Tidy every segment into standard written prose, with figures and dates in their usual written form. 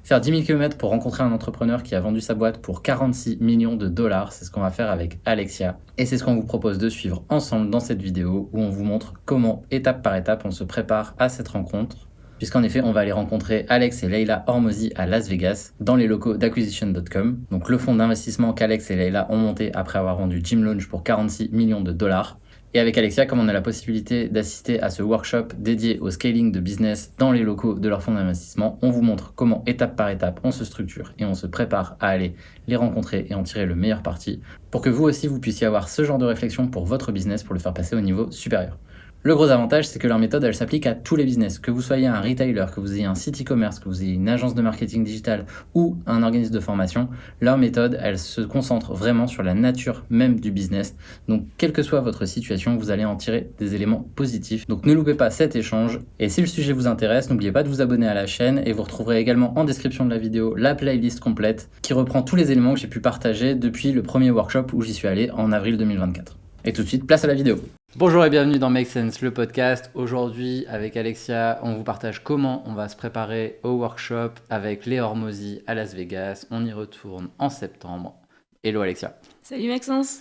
Faire 10 000 km pour rencontrer un entrepreneur qui a vendu sa boîte pour 46 millions de dollars, c'est ce qu'on va faire avec Alexia. Et c'est ce qu'on vous propose de suivre ensemble dans cette vidéo où on vous montre comment, étape par étape, on se prépare à cette rencontre. Puisqu'en effet, on va aller rencontrer Alex et Leila Hormozi à Las Vegas, dans les locaux d'Acquisition.com, donc le fonds d'investissement qu'Alex et Leila ont monté après avoir vendu Gym Launch pour 46 millions de dollars. Et avec Alexia, comme on a la possibilité d'assister à ce workshop dédié au scaling de business dans les locaux de leur fonds d'investissement, on vous montre comment, étape par étape, on se structure et on se prépare à aller les rencontrer et en tirer le meilleur parti, pour que vous aussi, vous puissiez avoir ce genre de réflexion pour votre business, pour le faire passer au niveau supérieur. Le gros avantage, c'est que leur méthode, elle s'applique à tous les business. Que vous soyez un retailer, que vous ayez un site e-commerce, que vous ayez une agence de marketing digital ou un organisme de formation, leur méthode, elle se concentre vraiment sur la nature même du business. Donc, quelle que soit votre situation, vous allez en tirer des éléments positifs. Donc, ne loupez pas cet échange. Et si le sujet vous intéresse, n'oubliez pas de vous abonner à la chaîne et vous retrouverez également en description de la vidéo la playlist complète qui reprend tous les éléments que j'ai pu partager depuis le premier workshop où j'y suis allé en avril 2024. Et tout de suite, place à la vidéo. Bonjour et bienvenue dans Make Sense, le podcast. Aujourd'hui, avec Alexia, on vous partage comment on va se préparer au workshop avec les Hormozi à Las Vegas. On y retourne en septembre. Hello Alexia. Salut Maxence.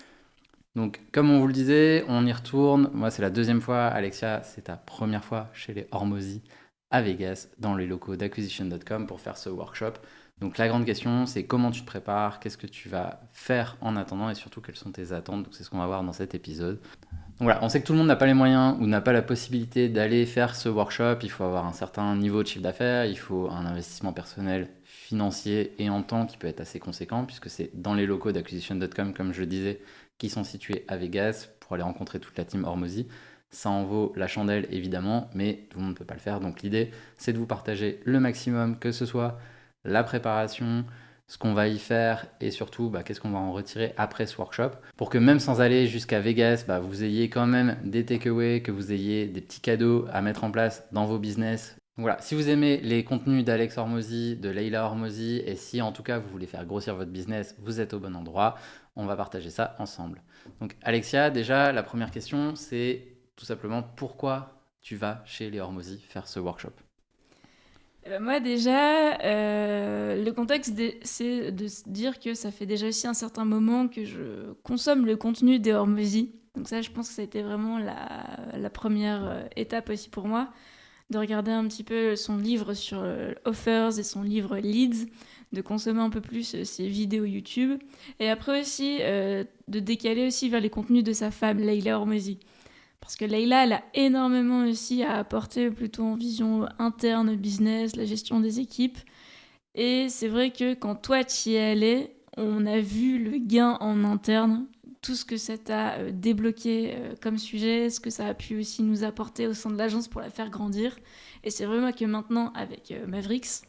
Donc, comme on vous le disait, on y retourne. Moi, c'est la deuxième fois. Alexia, c'est ta première fois chez les Hormozi à Vegas, dans les locaux d'Acquisition.com pour faire ce workshop. Donc, la grande question, c'est comment tu te prépares, qu'est-ce que tu vas faire en attendant et surtout, quelles sont tes attentes. Donc, c'est ce qu'on va voir dans cet épisode. Donc voilà, on sait que tout le monde n'a pas les moyens ou n'a pas la possibilité d'aller faire ce workshop. Il faut avoir un certain niveau de chiffre d'affaires, il faut un investissement personnel, financier et en temps qui peut être assez conséquent puisque c'est dans les locaux d'Acquisition.com, comme je le disais, qui sont situés à Vegas pour aller rencontrer toute la team Hormozi. Ça en vaut la chandelle évidemment, mais tout le monde ne peut pas le faire. Donc l'idée, c'est de vous partager le maximum, que ce soit la préparation, ce qu'on va y faire et surtout qu'est-ce qu'on va en retirer après ce workshop pour que même sans aller jusqu'à Vegas, vous ayez quand même des takeaways, que vous ayez des petits cadeaux à mettre en place dans vos business. Donc voilà, si vous aimez les contenus d'Alex Hormozi, de Leila Hormozi et si en tout cas vous voulez faire grossir votre business, vous êtes au bon endroit. On va partager ça ensemble. Donc Alexia, déjà la première question c'est tout simplement pourquoi tu vas chez les Hormozi faire ce workshop? Moi déjà, le contexte, c'est de se dire que ça fait déjà aussi un certain moment que je consomme le contenu des Hormozi. Donc ça, je pense que ça a été vraiment la première étape aussi pour moi, de regarder un petit peu son livre sur Offers et son livre Leads, de consommer un peu plus ses vidéos YouTube. Et après aussi, de décaler aussi vers les contenus de sa femme, Leila Hormozi. Parce que Leila, elle a énormément aussi à apporter plutôt en vision interne, business, la gestion des équipes. Et c'est vrai que quand toi tu y es allé, on a vu le gain en interne, tout ce que ça t'a débloqué comme sujet, ce que ça a pu aussi nous apporter au sein de l'agence pour la faire grandir. Et c'est vraiment que maintenant, avec Mavericks,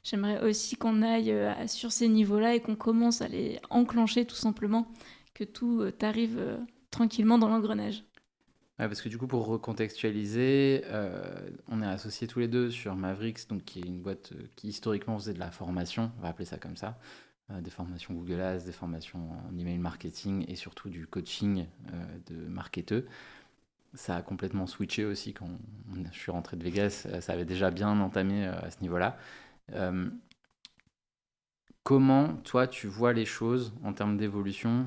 j'aimerais aussi qu'on aille sur ces niveaux-là et qu'on commence à les enclencher tout simplement, que tout arrive tranquillement dans l'engrenage. Ouais, parce que du coup, pour recontextualiser, on est associés tous les deux sur Mavericks, donc qui est une boîte qui historiquement faisait de la formation, on va appeler ça comme ça, des formations Google Ads, des formations en email marketing et surtout du coaching de marketeux. Ça a complètement switché aussi quand je suis rentré de Vegas, ça avait déjà bien entamé à ce niveau-là. Comment toi tu vois les choses en termes d'évolution?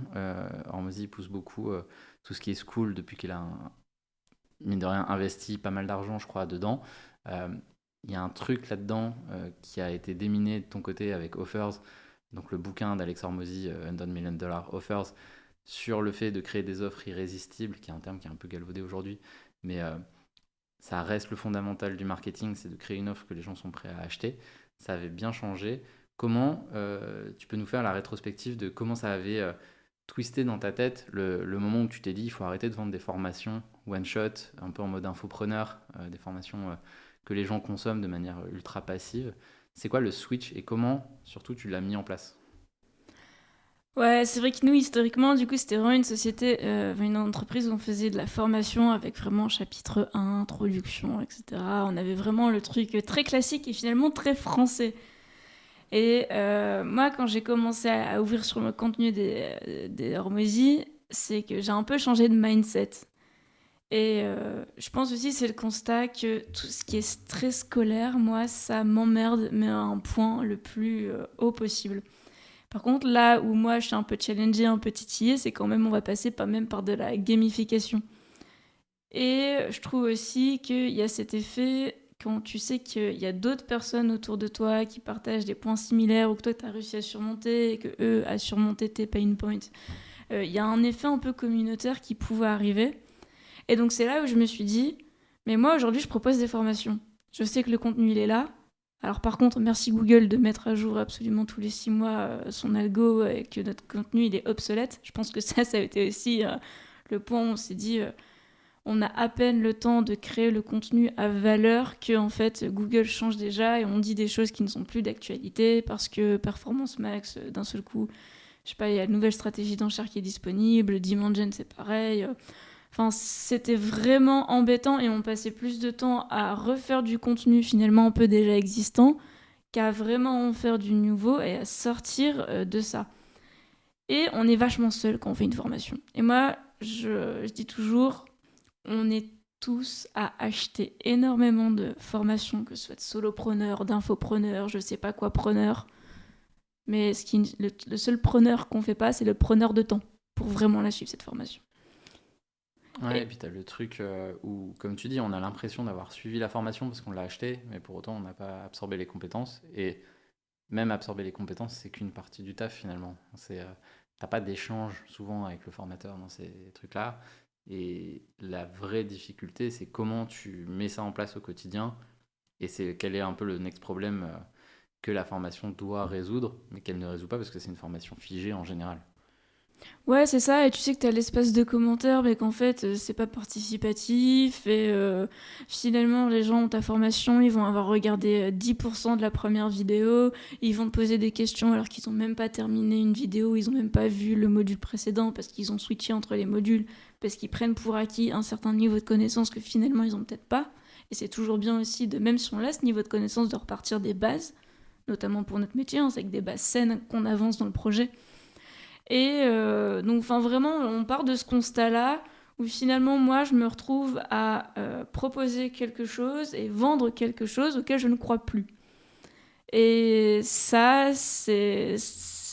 Hormozi pousse beaucoup tout ce qui est school depuis qu'il a mine de rien, investi pas mal d'argent, je crois, dedans. Il y a un truc là-dedans qui a été déminé de ton côté avec Offers, donc le bouquin d'Alex Hormozi, $100 Million Offers, sur le fait de créer des offres irrésistibles, qui est un terme qui est un peu galvaudé aujourd'hui, mais ça reste le fondamental du marketing, c'est de créer une offre que les gens sont prêts à acheter. Ça avait bien changé. Comment tu peux nous faire la rétrospective de comment ça avait twisté dans ta tête le moment où tu t'es dit il faut arrêter de vendre des formations one shot, un peu en mode infopreneur, des formations que les gens consomment de manière ultra passive. C'est quoi le switch et comment surtout tu l'as mis en place? Ouais, c'est vrai que nous, historiquement, du coup, c'était vraiment une société, une entreprise où on faisait de la formation avec vraiment chapitre 1, introduction, etc. On avait vraiment le truc très classique et finalement très français. Et moi, quand j'ai commencé à ouvrir sur le contenu des Hormozy, c'est que j'ai un peu changé de mindset. Et je pense aussi c'est le constat que tout ce qui est stress scolaire, moi, ça m'emmerde, mais à un point le plus haut possible. Par contre, là où moi je suis un peu challengée, un peu titillée, c'est quand même on va passer même par de la gamification. Et je trouve aussi qu'il y a cet effet quand tu sais qu'il y a d'autres personnes autour de toi qui partagent des points similaires ou que toi tu as réussi à surmonter et que eux à surmonter tes pain points. Il y a un effet un peu communautaire qui pouvait arriver. Et donc c'est là où je me suis dit, mais moi aujourd'hui je propose des formations. Je sais que le contenu il est là. Alors par contre, merci Google de mettre à jour absolument tous les 6 mois son algo et que notre contenu il est obsolète. Je pense que ça a été aussi le point où on s'est dit, on a à peine le temps de créer le contenu à valeur que en fait Google change déjà et on dit des choses qui ne sont plus d'actualité parce que Performance Max, d'un seul coup, je sais pas, il y a une nouvelle stratégie d'enchère qui est disponible, Dimension c'est pareil. Enfin, c'était vraiment embêtant et on passait plus de temps à refaire du contenu finalement un peu déjà existant qu'à vraiment en faire du nouveau et à sortir de ça. Et on est vachement seul quand on fait une formation. Et moi, je dis toujours, on est tous à acheter énormément de formations, que ce soit de solopreneurs, d'infopreneurs, je sais pas quoi preneurs. Mais le seul preneur qu'on fait pas, c'est le preneur de temps pour vraiment la suivre, cette formation. Ouais, et puis tu as le truc où, comme tu dis, on a l'impression d'avoir suivi la formation parce qu'on l'a acheté, mais pour autant, on n'a pas absorbé les compétences. Et même absorber les compétences, c'est qu'une partie du taf finalement. T'as pas d'échange souvent avec le formateur dans ces trucs-là. Et la vraie difficulté, c'est comment tu mets ça en place au quotidien. Et c'est quel est un peu le next problème que la formation doit résoudre, mais qu'elle ne résout pas parce que c'est une formation figée en général. Ouais, c'est ça, et tu sais que t'as l'espace de commentaires, mais qu'en fait, c'est pas participatif, et finalement, les gens ont ta formation, ils vont avoir regardé 10% de la première vidéo, ils vont te poser des questions alors qu'ils ont même pas terminé une vidéo, ils ont même pas vu le module précédent, parce qu'ils ont switché entre les modules, parce qu'ils prennent pour acquis un certain niveau de connaissance que finalement, ils ont peut-être pas. Et c'est toujours bien aussi, même si on a ce niveau de connaissance, de repartir des bases, notamment pour notre métier, c'est avec des bases saines qu'on avance dans le projet. Et donc, enfin, vraiment, on part de ce constat-là où finalement, moi, je me retrouve à proposer quelque chose et vendre quelque chose auquel je ne crois plus. Et ça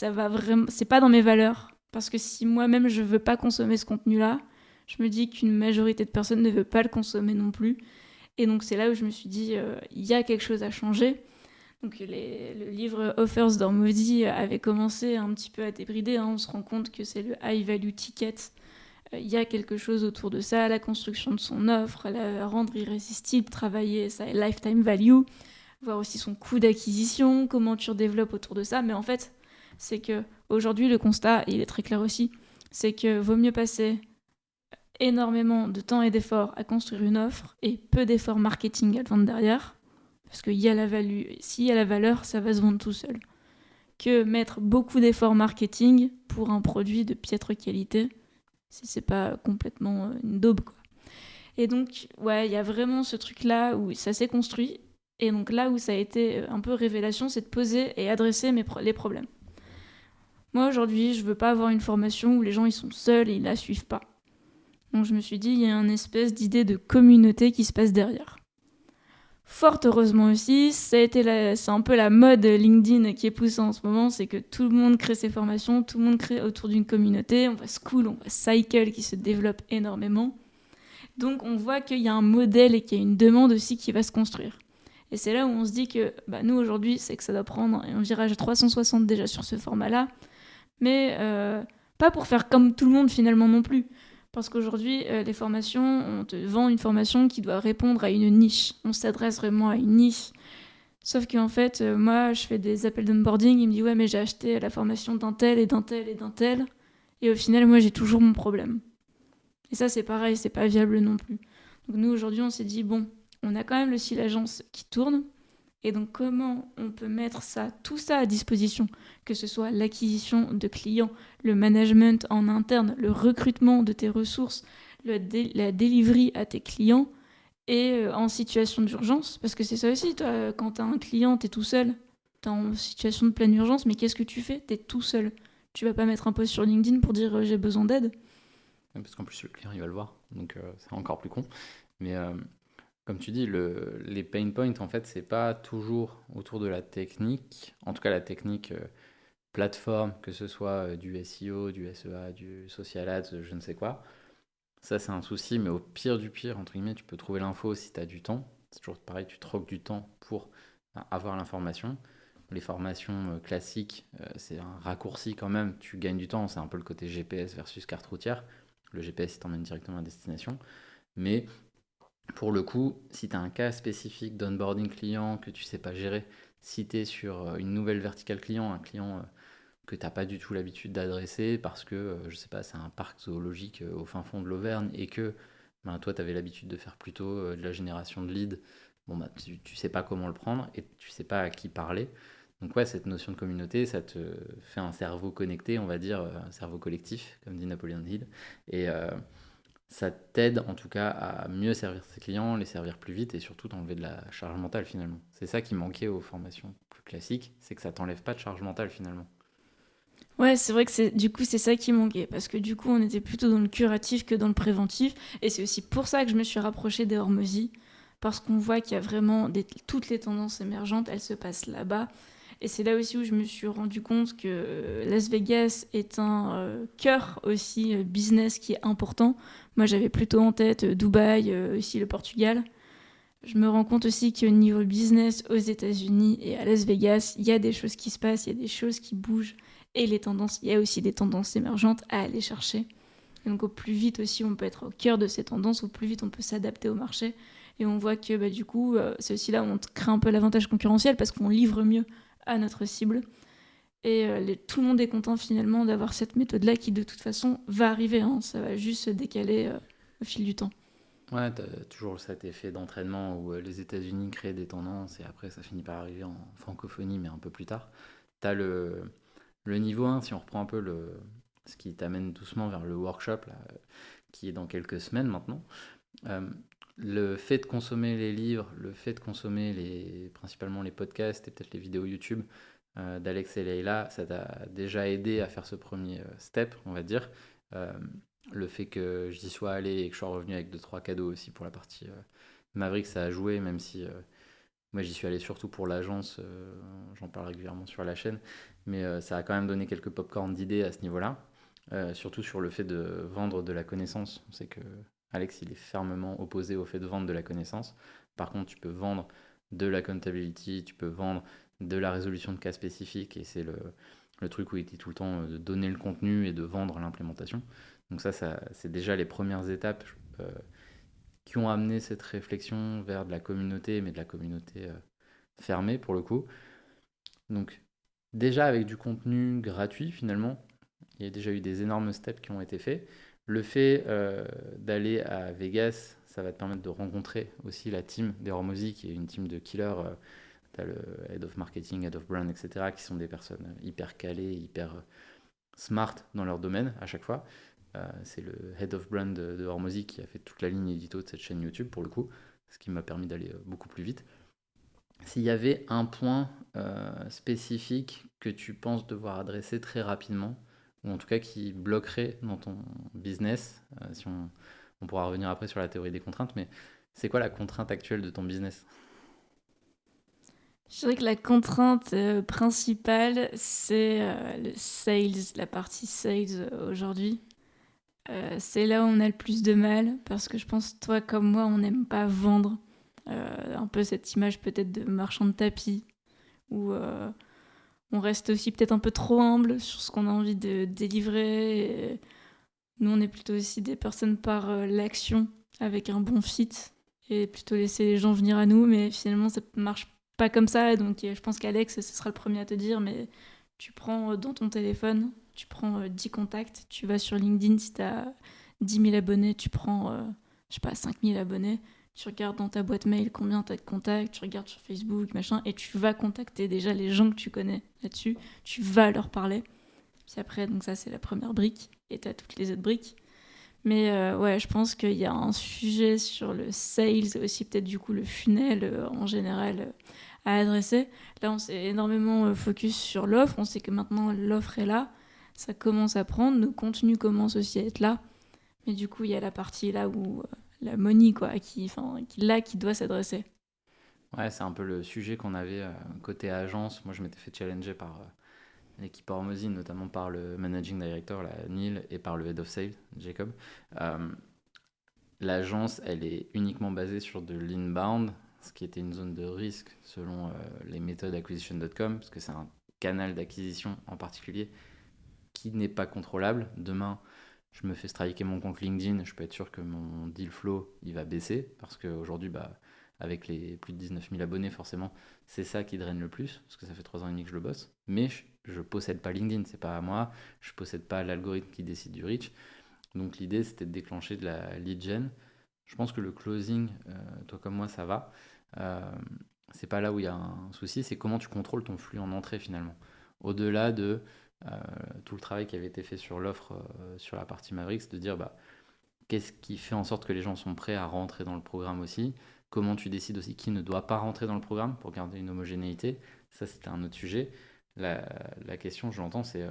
va vraiment, c'est pas dans mes valeurs. Parce que si moi-même, je veux pas consommer ce contenu-là, je me dis qu'une majorité de personnes ne veut pas le consommer non plus. Et donc, c'est là où je me suis dit, il y a quelque chose à changer. Donc le livre Offers d'Ormozzi avait commencé un petit peu à débrider. On se rend compte que c'est le high value ticket. Il y a quelque chose autour de ça, la construction de son offre, la rendre irrésistible, travailler sa lifetime value, voir aussi son coût d'acquisition, comment tu redéveloppes autour de ça. Mais en fait, c'est que aujourd'hui le constat, il est très clair aussi, c'est que vaut mieux passer énormément de temps et d'efforts à construire une offre et peu d'efforts marketing à le vendre derrière. Parce qu'il y a la value, s'il y a la valeur, ça va se vendre tout seul. Que mettre beaucoup d'efforts marketing pour un produit de piètre qualité, si c'est pas complètement une daube, quoi. Et donc, ouais, il y a vraiment ce truc-là où ça s'est construit. Et donc là où ça a été un peu révélation, c'est de poser et adresser les problèmes. Moi, aujourd'hui, je veux pas avoir une formation où les gens ils sont seuls et ils la suivent pas. Donc je me suis dit, il y a une espèce d'idée de communauté qui se passe derrière. Fort heureusement aussi, c'est un peu la mode LinkedIn qui est poussée en ce moment, c'est que tout le monde crée ses formations, tout le monde crée autour d'une communauté, on voit School, on voit Cycle qui se développe énormément. Donc on voit qu'il y a un modèle et qu'il y a une demande aussi qui va se construire. Et c'est là où on se dit que nous aujourd'hui, c'est que ça doit prendre un virage 360 déjà sur ce format-là, mais pas pour faire comme tout le monde finalement non plus. Parce qu'aujourd'hui, les formations, on te vend une formation qui doit répondre à une niche. On s'adresse vraiment à une niche. Sauf qu'en fait, moi, je fais des appels d'onboarding. Il me dit « Ouais, mais j'ai acheté la formation d'un tel et d'un tel et d'un tel. » Et au final, moi, j'ai toujours mon problème. Et ça, c'est pareil, c'est pas viable non plus. Donc nous, aujourd'hui, on s'est dit « Bon, on a quand même aussi l'agence qui tourne. » Et donc, comment on peut mettre tout ça à disposition, que ce soit l'acquisition de clients, le management en interne, le recrutement de tes ressources, la delivery à tes clients, et en situation d'urgence, parce que c'est ça aussi, toi, quand tu as un client, tu es tout seul, tu es en situation de pleine urgence, mais qu'est-ce que tu fais ? Tu es tout seul. Tu vas pas mettre un post sur LinkedIn pour dire j'ai besoin d'aide. parce qu'en plus le client il va le voir, donc c'est encore plus con. Mais comme tu dis, les pain points, en fait, c'est pas toujours autour de la technique, en tout cas la technique plateforme, que ce soit du SEO, du SEA, du social ads, je ne sais quoi. Ça, c'est un souci, mais au pire du pire, entre guillemets, tu peux trouver l'info si tu as du temps. C'est toujours pareil, tu troques du temps pour avoir l'information. Les formations classiques, c'est un raccourci quand même, tu gagnes du temps, c'est un peu le côté GPS versus carte routière. Le GPS, il t'emmène directement à destination. Mais pour le coup, si tu as un cas spécifique d'onboarding client que tu sais pas gérer, si tu es sur une nouvelle verticale client, un client que tu n'as pas du tout l'habitude d'adresser parce que, je sais pas, c'est un parc zoologique au fin fond de l'Auvergne et que ben, toi, tu avais l'habitude de faire plutôt de la génération de leads, bon, bah, tu sais pas comment le prendre et tu sais pas à qui parler. Donc ouais, cette notion de communauté, ça te fait un cerveau connecté, on va dire, un cerveau collectif, comme dit Napoleon Hill. Et ça t'aide en tout cas à mieux servir tes clients, les servir plus vite et surtout t'enlever de la charge mentale finalement. C'est ça qui manquait aux formations plus classiques, c'est que ça t'enlève pas de charge mentale finalement. Ouais, c'est vrai que c'est ça qui manquait, parce que du coup, on était plutôt dans le curatif que dans le préventif, et c'est aussi pour ça que je me suis rapprochée des Hormozy, parce qu'on voit qu'il y a vraiment toutes les tendances émergentes, elles se passent là-bas, et c'est là aussi où je me suis rendu compte que Las Vegas est un cœur aussi business qui est important. Moi, j'avais plutôt en tête Dubaï, aussi le Portugal. Je me rends compte aussi qu'au niveau business aux États-Unis et à Las Vegas, il y a des choses qui se passent, il y a des choses qui bougent. Et les tendances, il y a aussi des tendances émergentes à aller chercher. Et donc au plus vite aussi on peut être au cœur de ces tendances, au plus vite on peut s'adapter au marché. Et on voit que du coup, c'est aussi là où on crée un peu l'avantage concurrentiel parce qu'on livre mieux à notre cible. Et tout le monde est content finalement d'avoir cette méthode-là qui de toute façon va arriver. Hein. Ça va juste se décaler au fil du temps. Ouais, t'as toujours cet effet d'entraînement où les États-Unis créent des tendances et après ça finit par arriver en francophonie, mais un peu plus tard. T'as le niveau 1, si on reprend un peu ce qui t'amène doucement vers le workshop, là, qui est dans quelques semaines maintenant. Euh, le fait de consommer les livres, le fait de consommer principalement les podcasts et peut-être les vidéos YouTube d'Alex et Leïla, ça t'a déjà aidé à faire ce premier step, on va dire. Euh, le fait que j'y sois allé et que je sois revenu avec 2-3 cadeaux aussi pour la partie Maverick, ça a joué, même si moi j'y suis allé surtout pour l'agence, j'en parle régulièrement sur la chaîne, mais ça a quand même donné quelques popcorn d'idées à ce niveau-là, surtout sur le fait de vendre de la connaissance. On sait que Alex il est fermement opposé au fait de vendre de la connaissance. Par contre, tu peux vendre de l'accountability, tu peux vendre de la résolution de cas spécifiques, et c'est le truc où il dit tout le temps de donner le contenu et de vendre l'implémentation. Donc ça c'est déjà les premières étapes qui ont amené cette réflexion vers de la communauté, mais de la communauté fermée pour le coup. Donc déjà avec du contenu gratuit finalement, il y a déjà eu des énormes steps qui ont été faits. Le fait d'aller à Vegas, ça va te permettre de rencontrer aussi la team des Hormozy, qui est une team de killers. Tu as le head of marketing, head of brand, etc., qui sont des personnes hyper calées, hyper smart dans leur domaine à chaque fois. C'est le head of brand de Hormozy qui a fait toute la ligne édito de cette chaîne YouTube pour le coup, ce qui m'a permis d'aller beaucoup plus vite. S'il y avait un point spécifique que tu penses devoir adresser très rapidement, ou en tout cas qui bloquerait dans ton business, si on pourra revenir après sur la théorie des contraintes, mais c'est quoi la contrainte actuelle de ton business? Je dirais que la contrainte principale, c'est le sales, la partie sales aujourd'hui. C'est là où on a le plus de mal, parce que je pense, toi comme moi, on n'aime pas vendre. Un peu cette image peut-être de marchand de tapis, où on reste aussi peut-être un peu trop humble sur ce qu'on a envie de délivrer. Et nous, on est plutôt aussi des personnes par l'action, avec un bon fit, et plutôt laisser les gens venir à nous, mais finalement, ça marche pas comme ça. Donc, je pense qu'Alex, ce sera le premier à te dire, mais tu prends dans ton téléphone, tu prends 10 contacts, tu vas sur LinkedIn, si tu as 10 000 abonnés, tu prends, je sais pas, 5 000 abonnés, tu regardes dans ta boîte mail combien tu as de contacts, tu regardes sur Facebook, machin, et tu vas contacter déjà les gens que tu connais là-dessus, tu vas leur parler. Puis après, donc ça, c'est la première brique, et tu as toutes les autres briques. Mais ouais, je pense qu'il y a un sujet sur le sales, aussi peut-être du coup le funnel en général à adresser. Là, on s'est énormément focus sur l'offre. On sait que maintenant l'offre est là, ça commence à prendre, nos contenus commencent aussi à être là. Mais du coup, il y a la partie là où la money, quoi, qui doit s'adresser. Ouais, c'est un peu le sujet qu'on avait côté agence. Moi, je m'étais fait challenger par l'équipe Hormozy, notamment par le managing director, là, Neil, et par le head of sales, Jacob. Euh, L'agence, elle est uniquement basée sur de l'inbound, ce qui était une zone de risque selon les méthodes acquisition.com, parce que c'est un canal d'acquisition en particulier qui n'est pas contrôlable. Demain, je me fais striker mon compte LinkedIn, je peux être sûr que mon deal flow, il va baisser, parce qu'aujourd'hui, avec les plus de 19 000 abonnés, forcément, c'est ça qui draine le plus, parce que ça fait 3 ans et demi que je le bosse. Mais je possède pas LinkedIn, c'est pas à moi, je possède pas l'algorithme qui décide du reach. Donc l'idée, c'était de déclencher de la lead gen. Je pense que le closing, toi comme moi, ça va. Euh, c'est pas là où il y a un souci, c'est comment tu contrôles ton flux en entrée finalement. Au-delà de tout le travail qui avait été fait sur l'offre, sur la partie Mavericks, de dire qu'est-ce qui fait en sorte que les gens sont prêts à rentrer dans le programme aussi. Comment tu décides aussi qui ne doit pas rentrer dans le programme pour garder une homogénéité. Ça, c'était un autre sujet. La question, je l'entends, c'est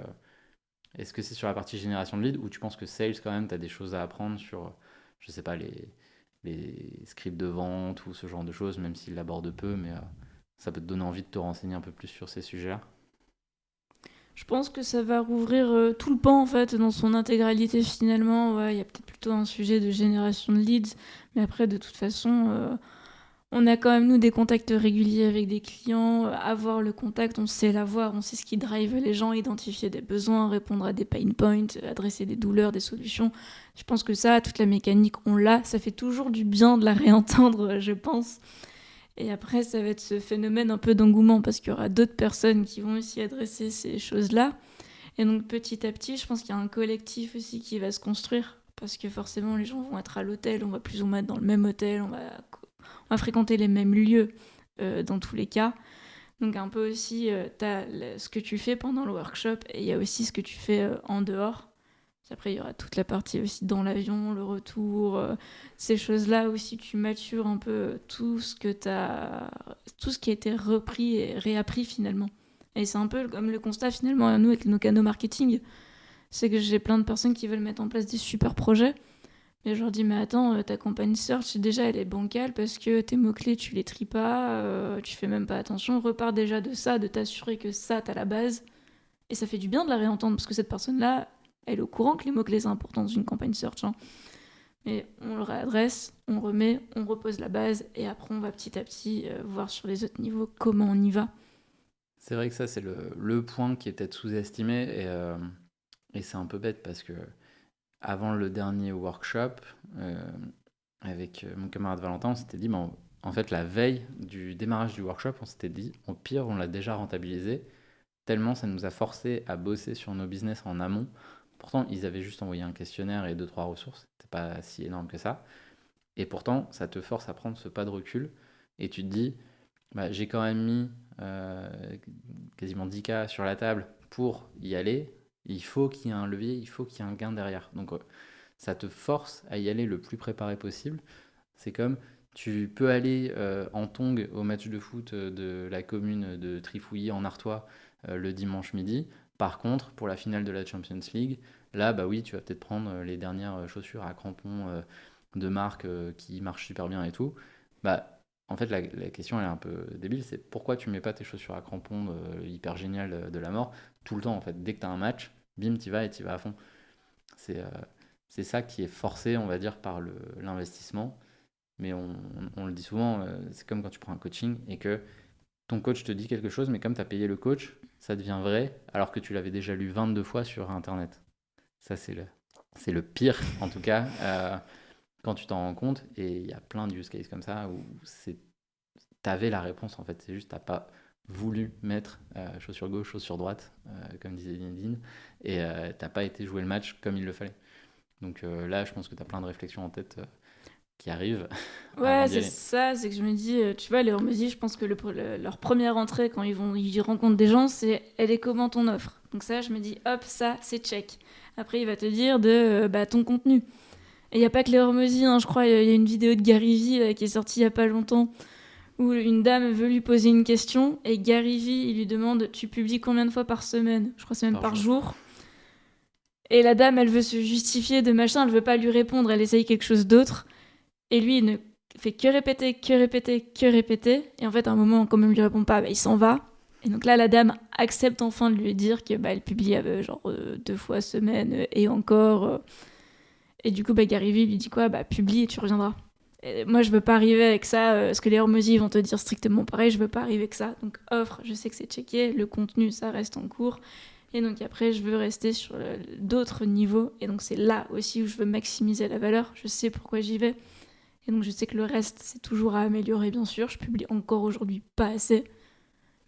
est-ce que c'est sur la partie génération de leads ou tu penses que sales, quand même, tu as des choses à apprendre sur, je sais pas, les scripts de vente ou ce genre de choses, même s'ils l'abordent peu, mais ça peut te donner envie de te renseigner un peu plus sur ces sujets-là. Je pense que ça va rouvrir tout le pan en fait dans son intégralité finalement. Ouais, il y a peut-être plutôt un sujet de génération de leads, mais après de toute façon, on a quand même nous des contacts réguliers avec des clients. Avoir le contact, on sait l'avoir, on sait ce qui drive les gens, identifier des besoins, répondre à des pain points, adresser des douleurs, des solutions. Je pense que ça, toute la mécanique, on l'a. Ça fait toujours du bien de la réentendre, je pense. Et après, ça va être ce phénomène un peu d'engouement parce qu'il y aura d'autres personnes qui vont aussi adresser ces choses-là. Et donc petit à petit, je pense qu'il y a un collectif aussi qui va se construire parce que forcément, les gens vont être à l'hôtel, on va plus ou moins être dans le même hôtel, on va fréquenter les mêmes lieux dans tous les cas. Donc un peu aussi, tu as ce que tu fais pendant le workshop et il y a aussi ce que tu fais en dehors. Après, il y aura toute la partie aussi dans l'avion, le retour, ces choses-là aussi, tu matures un peu tout ce qui a été repris et réappris finalement. Et c'est un peu comme le constat finalement à nous avec nos canaux marketing, c'est que j'ai plein de personnes qui veulent mettre en place des super projets, mais je leur dis mais attends, ta campagne search déjà elle est bancale parce que tes mots-clés tu les tries pas, tu fais même pas attention, repars déjà de ça, de t'assurer que ça t'as la base, et ça fait du bien de la réentendre parce que cette personne-là, elle est au courant que les mots-clés sont importants dans une campagne search. Hein. Mais on le réadresse, on remet, on repose la base et après on va petit à petit voir sur les autres niveaux comment on y va. C'est vrai que ça, c'est le point qui est peut-être sous-estimé et c'est un peu bête parce que avant le dernier workshop, avec mon camarade Valentin, on s'était dit, en fait, la veille du démarrage du workshop, on s'était dit, au pire, on l'a déjà rentabilisé, tellement ça nous a forcé à bosser sur nos business en amont. Pourtant, ils avaient juste envoyé un questionnaire et deux, trois ressources, c'était pas si énorme que ça. Et pourtant, ça te force à prendre ce pas de recul et tu te dis, j'ai quand même mis euh, quasiment 10K sur la table pour y aller. Il faut qu'il y ait un levier, il faut qu'il y ait un gain derrière. Donc, ça te force à y aller le plus préparé possible. C'est comme tu peux aller en tongs au match de foot de la commune de Trifouilly en Artois le dimanche midi. Par contre, pour la finale de la Champions League, là, bah oui, tu vas peut-être prendre les dernières chaussures à crampons de marque qui marchent super bien et tout. Bah, en fait, la question elle est un peu débile, c'est pourquoi tu mets pas tes chaussures à crampons hyper géniales de la mort tout le temps en fait. Dès que tu as un match, bim, tu vas et tu vas à fond. C'est c'est ça qui est forcé, on va dire, par l'investissement. Mais on le dit souvent, c'est comme quand tu prends un coaching et que ton coach te dit quelque chose, mais comme tu as payé le coach, ça devient vrai alors que tu l'avais déjà lu 22 fois sur Internet. Ça, c'est le pire, en tout cas, quand tu t'en rends compte. Et il y a plein de use cases comme ça où t'avais la réponse, en fait. C'est juste, t'as pas voulu mettre chaussure gauche, chaussure droite, comme disait Zinedine, et t'as pas été jouer le match comme il le fallait. Donc là, je pense que tu as plein de réflexions en tête qui arrivent avant Ouais, d'y c'est aller. ça, c'est que je me dis, tu vois, les Hormozy, je pense que leur première entrée quand ils rencontrent des gens, c'est elle est comment ton offre. Donc ça, je me dis, hop, ça, c'est check. Après, il va te dire de ton contenu. Et il n'y a pas que les Hormozy, hein, je crois, il y a une vidéo de Gary Vee qui est sortie il n'y a pas longtemps, où une dame veut lui poser une question, et Gary Vee, il lui demande, tu publies combien de fois par semaine? Je crois que c'est même Par par jour. jour. Et la dame, elle veut se justifier de machin, elle veut pas lui répondre, elle essaye quelque chose d'autre. Et lui, il ne fait que répéter, que répéter, que répéter. Et en fait, à un moment, comme il lui répond pas, il s'en va. Et donc là, la dame accepte enfin de lui dire que elle publie 2 fois semaine et encore. Et du coup, Gary Vee lui dit quoi ? Publie et tu reviendras. Et moi, je veux pas arriver avec ça, parce que les Hormozy vont te dire strictement pareil, je veux pas arriver avec ça. Donc offre, je sais que c'est checké, le contenu, ça reste en cours. Et donc après, je veux rester sur d'autres niveaux. Et donc c'est là aussi où je veux maximiser la valeur. Je sais pourquoi j'y vais. Et donc je sais que le reste, c'est toujours à améliorer, bien sûr. Je publie encore aujourd'hui pas assez.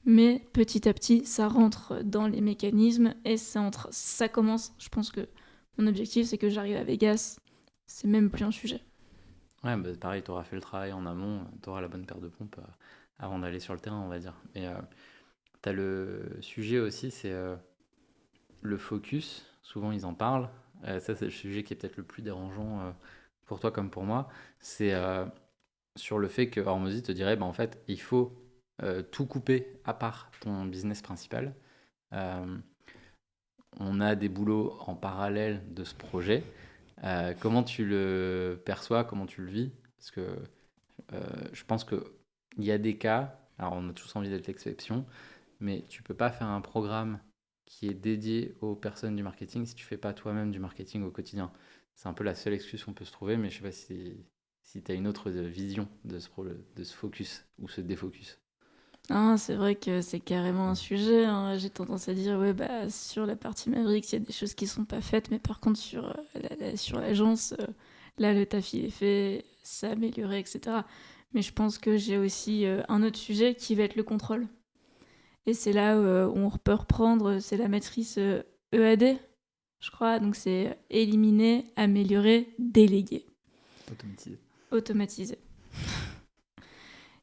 Mais petit à petit, ça rentre dans les mécanismes et ça commence. Je pense que mon objectif, c'est que j'arrive à Vegas. C'est même plus un sujet. Ouais, pareil, tu auras fait le travail en amont, tu auras la bonne paire de pompes avant d'aller sur le terrain, on va dire. Et tu as le sujet aussi, c'est le focus. Souvent, ils en parlent. Ça, c'est le sujet qui est peut-être le plus dérangeant pour toi comme pour moi. C'est sur le fait que Hormozy te dirait, en fait, il faut tout couper à part ton business principal. On a des boulots en parallèle de ce projet. Comment tu le perçois, comment tu le vis? Parce que je pense qu'il y a des cas, alors on a tous envie d'être l'exception, mais tu peux pas faire un programme qui est dédié aux personnes du marketing si tu fais pas toi-même du marketing au quotidien. C'est un peu la seule excuse qu'on peut se trouver, mais je sais pas si tu as une autre vision de ce focus ou ce défocus. Ah, c'est vrai que c'est carrément un sujet, hein. J'ai tendance à dire, sur la partie Mavericks, il y a des choses qui sont pas faites, mais par contre, sur l'agence, là, le taf, il est fait, c'est amélioré, etc. Mais je pense que j'ai aussi un autre sujet qui va être le contrôle. Et c'est là où on peut reprendre, c'est la matrice EAD, je crois. Donc, c'est éliminer, améliorer, déléguer. Automatiser.